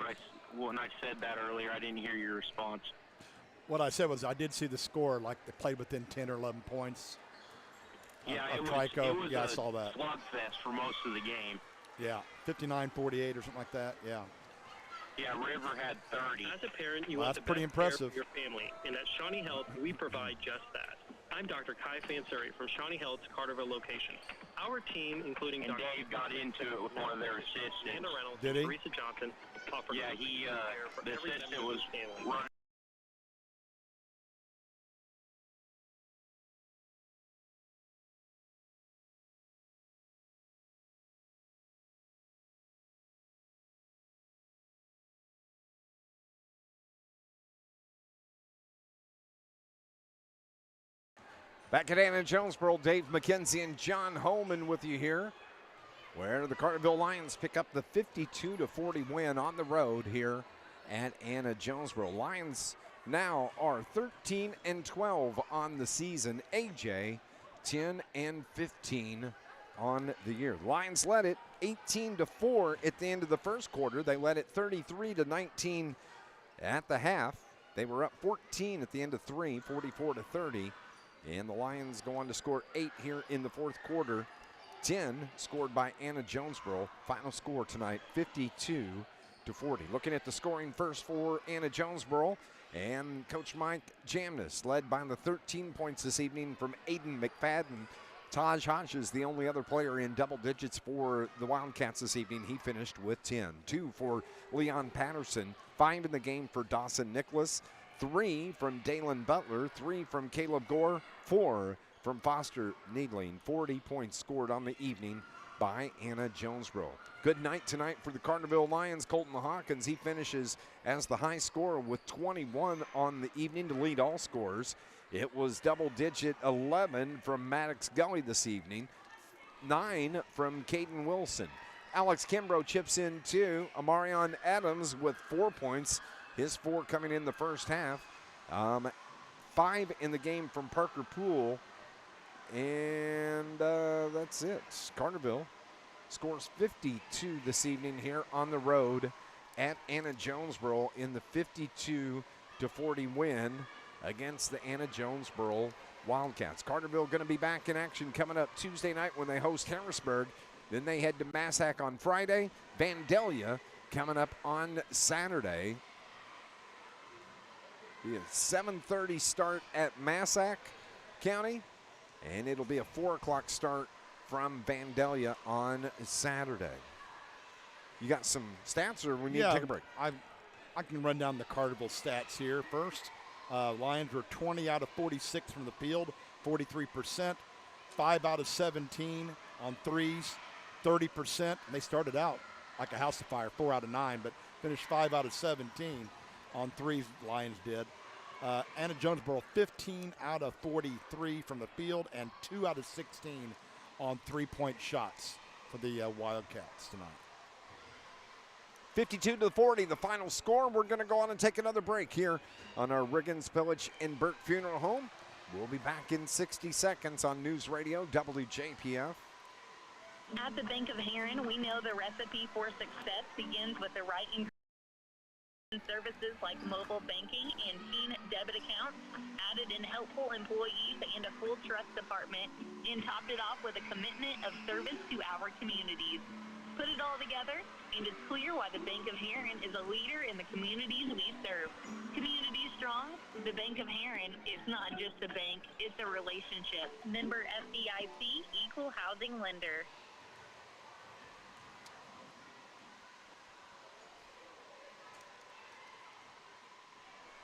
when I said that earlier. I didn't hear your response. What I said was I did see the score, like they played within 10 or 11 points. Yeah, it was I saw that. Slugfest for most of the game. Yeah, 59-48 or something like that. Yeah. Yeah, River had 30. As a parent, you Well, want that's the pretty best care impressive. for your family, and at Shawnee Health, we provide just that. I'm Dr. Kai Fansuri from Shawnee Health's Carterville location. Our team, including And Dr. Dave got into it with one of their assistants. Amanda Reynolds Did and he? Teresa Johnson, offer Yeah, care for the every assistant member of was the family. running. Back at Anna-Jonesboro, Dave McKenzie and John Homan with you here, where the Carterville Lions pick up the 52-40 win on the road here at Anna-Jonesboro. Lions now are 13-12 on the season. AJ 10-15 on the year. Lions led it 18-4 at the end of the first quarter. They led it 33-19 at the half. They were up 14 at the end of three, 44-30. And the Lions go on to score 8 here in the fourth quarter. 10 scored by Anna-Jonesboro. Final score tonight, 52-40. Looking at the scoring first for Anna-Jonesboro, and Coach Mike Jamnis led by the 13 points this evening from Aiden McFadden. Taj Hodges, the only other player in double digits for the Wildcats this evening. He finished with 10. 2 for Leon Patterson. 5 in the game for Dawson Nicholas. 3 from Dalen Butler, 3 from Caleb Gore, 4 from Foster Needling. 40 points scored on the evening by Anna-Jonesboro. Good night tonight for the Carterville Lions. Colton Hawkins, he finishes as the high scorer with 21 on the evening to lead all scorers. It was double-digit 11 from Maddox Gully this evening, 9 from Caden Wilson. Alex Kimbrough chips in 2. Amarion Adams with 4 points. His 4 coming in the first half. 5 in the game from Parker Poole. And that's it. Carterville scores 52 this evening here on the road at Anna-Jonesboro in the 52-40 win against the Anna-Jonesboro Wildcats. Carterville going to be back in action coming up Tuesday night when they host Harrisburg. Then they head to Massac on Friday. Vandalia coming up on Saturday. Be a 7:30 start at Massac County, and it'll be a 4 o'clock start from Vandalia on Saturday. You got some stats, or we need to take a break? I can run down the Carterville stats here first. Lions were 20 out of 46 from the field, 43%, 5 out of 17 on threes, 30%. And they started out like a house of fire, 4 out of 9, but finished 5 out of 17 on threes. Lions did. Anna-Jonesboro 15 out of 43 from the field and 2 out of 16 on three-point shots for the Wildcats tonight. 52-40, the final score. We're going to go on and take another break here on our Riggins Pillage and Burke Funeral Home. We'll be back in 60 seconds on News Radio WJPF. At the Bank of Heron, we know the recipe for success begins with the right services like mobile banking and teen debit accounts, added in helpful employees and a full trust department, and topped it off with a commitment of service to our communities. Put it all together, and it's clear why the Bank of Heron is a leader in the communities we serve. Community strong, the Bank of Heron is not just a bank, it's a relationship. Member FDIC, Equal Housing Lender.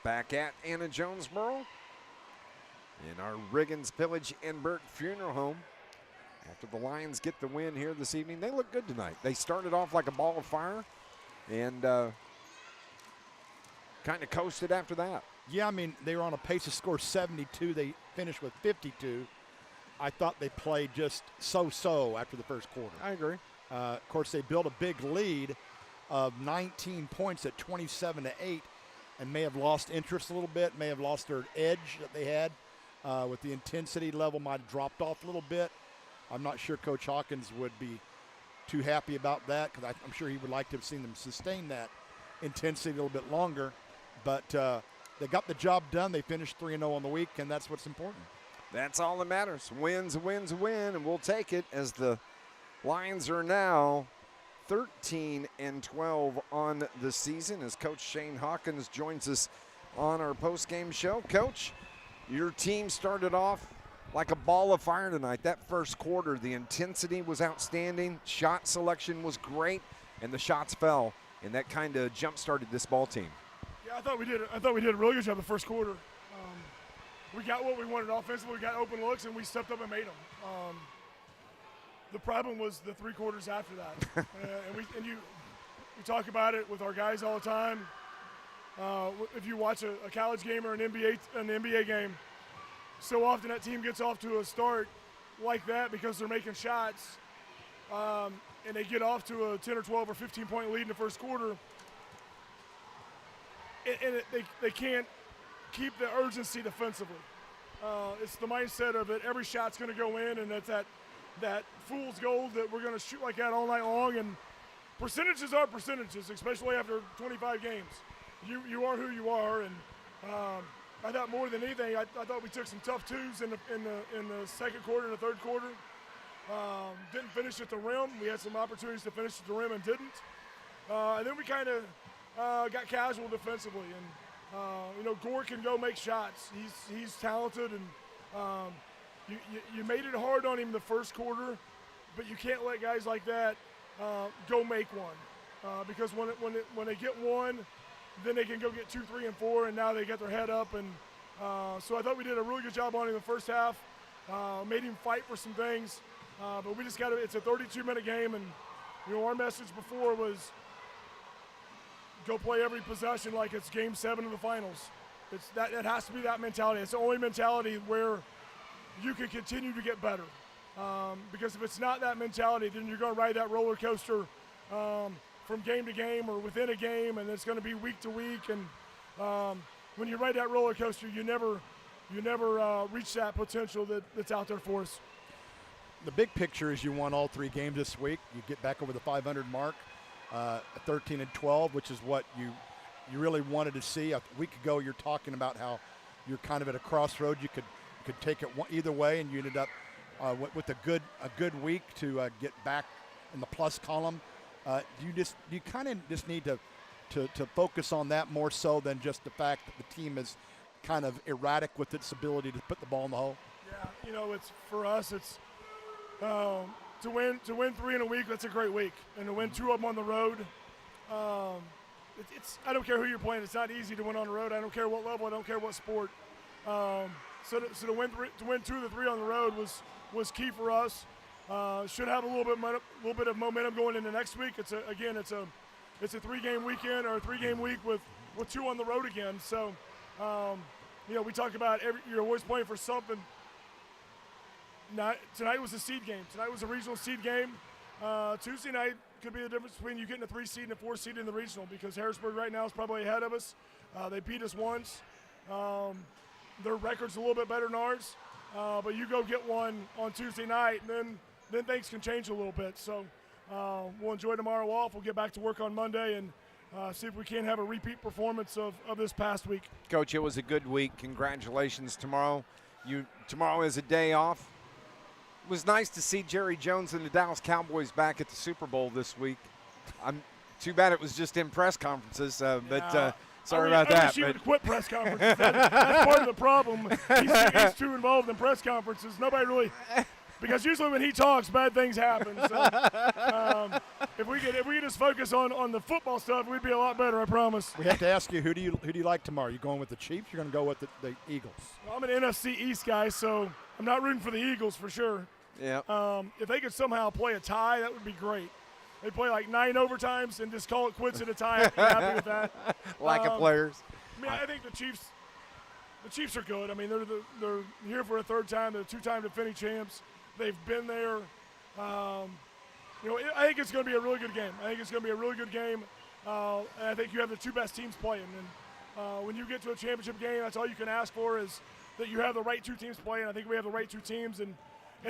Back at Anna-Jonesboro in our Riggins Pillage and Burke Funeral Home. After the Lions get the win here this evening, they look good tonight. They started off like a ball of fire and kind of coasted after that. Yeah, I mean, they were on a pace to score 72. They finished with 52. I thought they played just so-so after the first quarter. I agree. Of course, they built a big lead of 19 points at 27-8, and may have lost interest a little bit, may have lost their edge that they had with the intensity level might have dropped off a little bit. I'm not sure Coach Hawkins would be too happy about that because I'm sure he would like to have seen them sustain that intensity a little bit longer. But they got the job done. They finished 3-0 on the week, and that's what's important. That's all that matters. Wins, wins, win, and we'll take it as the Lions are now 13-12 on the season as Coach Shane Hawkins joins us on our post-game show. Coach, your team started off like a ball of fire tonight. That first quarter, the intensity was outstanding, shot selection was great, and the shots fell, and that kind of jump-started this ball team. Yeah, I thought we did a really good job the first quarter. We got what we wanted offensively. We got open looks, and we stepped up and made them. The problem was the 3 quarters after that. And you talk about it with our guys all the time. If you watch a college game or an NBA game, so often that team gets off to a start like that because they're making shots, and they get off to a 10 or 12 or 15-point lead in the first quarter, and they can't keep the urgency defensively. It's the mindset of it. Every shot's going to go in, and that's that fool's gold that we're going to shoot like that all night long. And percentages are percentages, especially after 25 games. You are who you are, and I thought more than anything, I thought we took some tough twos in the second quarter and the third quarter. Didn't finish at the rim. We had some opportunities to finish at the rim and didn't. And then we kind of got casual defensively. And Gore can go make shots. He's talented, and you made it hard on him the first quarter, but you can't let guys like that go make one because when they get one, then they can go get 2, 3, and 4, and now they get their head up. And so I thought we did a really good job on him in the first half. Made him fight for some things, but we just got to. It's a 32-minute game, and our message before was go play every possession like it's Game 7 of the finals. It has to be that mentality. It's the only mentality where you can continue to get better. Because if it's not that mentality, then you're going to ride that roller coaster from game to game or within a game, and it's going to be week to week. And when you ride that roller coaster, you never reach that potential that's out there for us. The big picture is you won all 3 games this week. You get back over the 500 mark. 13-12, which is what you really wanted to see. A week ago, you're talking about how you're kind of at a crossroad. You could take it either way, and you ended up with a good week to get back in the plus column. You kind of just need to focus on that more so than just the fact that the team is kind of erratic with its ability to put the ball in the hole. Yeah, it's for us. It's to win 3 in a week. That's a great week, and to win 2 of them on the road. I don't care who you're playing. It's not easy to win on the road. I don't care what level. I don't care what sport. So to win 2 of the 3 on the road was key for us. Should have a little bit of momentum going into next week. It's a 3-game weekend or a 3-game week with 2 on the road again. So we talk about you're always playing for something. Tonight was a seed game. Tonight was a regional seed game. Tuesday night could be the difference between you getting a 3 seed and a 4 seed in the regional because Harrisburg right now is probably ahead of us. They beat us once. Their record's a little bit better than ours, but you go get one on Tuesday night, and then things can change a little bit. So we'll enjoy tomorrow off. We'll get back to work on Monday and see if we can have a repeat performance of this past week. Coach, it was a good week. Congratulations tomorrow. Tomorrow is a day off. It was nice to see Jerry Jones and the Dallas Cowboys back at the Super Bowl this week. Too bad it was just in press conferences, but sorry about that. I wish he would quit press conferences. That's part of the problem. He's too involved in press conferences. Nobody really – because usually when he talks, bad things happen. So if we could just focus on the football stuff, we'd be a lot better, I promise. We have to ask you, who do you like tomorrow? You going with the Chiefs? You're going to go with the Eagles? Well, I'm an NFC East guy, so I'm not rooting for the Eagles for sure. Yeah. If they could somehow play a tie, that would be great. They play like 9 overtimes and just call it quits at a tie. I'd be happy with that. Lack of players. I think the Chiefs are good. I mean, they're here for a 3rd time. They're 2-time defending champs. They've been there. I think it's going to be a really good game. And I think you have the two best teams playing. And when you get to a championship game, that's all you can ask for is that you have the right two teams playing. I think we have the right two teams, and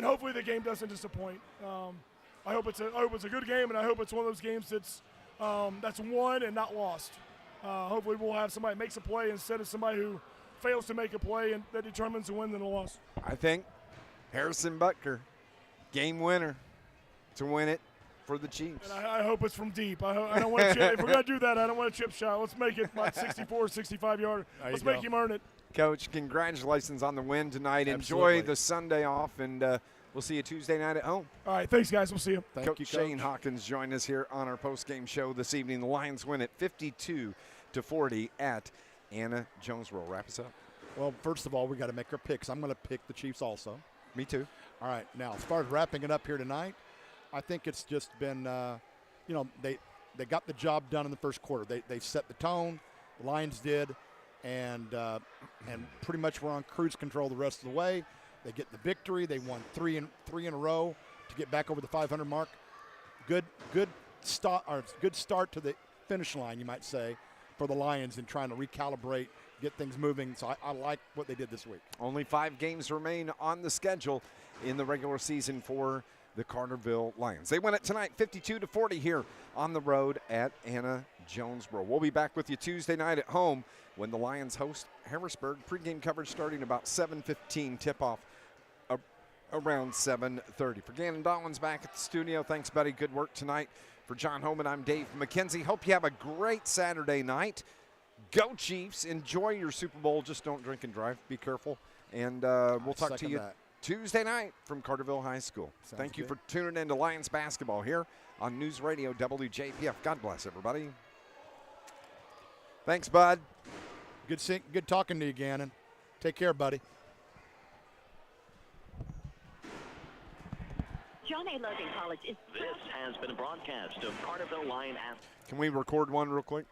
hopefully the game doesn't disappoint. I hope it's a good game, and I hope it's one of those games that's won and not lost. Hopefully we'll have somebody makes a play instead of somebody who fails to make a play and that determines the win and the loss. I think Harrison Butker, game winner to win it for the Chiefs. And I hope it's from deep. I don't want to chip. If we're going to do that, I don't want a chip shot. Let's make it like 64, 65-yard. Let's make him earn it. Coach, congratulations on the win tonight. Absolutely. Enjoy the Sunday off, and we'll see you Tuesday night at home. All right, thanks, guys. We'll see you. Thank you, Coach. Shane Hawkins joined us here on our post-game show this evening. The Lions win it 52-40 at Anna-Jonesboro. Wrap us up. Well, first of all, we got to make our picks. I'm going to pick the Chiefs also. Me too. All right. Now, as far as wrapping it up here tonight, I think it's just been, they got the job done in the first quarter. They set the tone. The Lions did, and pretty much were on cruise control the rest of the way. They get the victory. They won three in a row to get back over the 500 mark. Good start to the finish line, you might say, for the Lions in trying to recalibrate, get things moving. So I like what they did this week. Only 5 games remain on the schedule in the regular season for the Carterville Lions. They win it tonight 52-40 here on the road at Anna-Jonesboro. We'll be back with you Tuesday night at home when the Lions host Harrisburg. Pregame coverage starting about 7:15, tip-off around 7:30. For Gannon Dolan's back at the studio. Thanks, buddy. Good work tonight. For John Homan, I'm Dave McKenzie. Hope you have a great Saturday night. Go Chiefs. Enjoy your Super Bowl. Just don't drink and drive. Be careful. And we'll talk to you Tuesday night from Carterville High School. Thank you for tuning in to Lions basketball here on News Radio WJPF. God bless everybody. Thanks, bud. Good talking to you, Gannon. Take care, buddy. John A. Logan College is... This has been a broadcast of Carterville Lion. Can we record one real quick?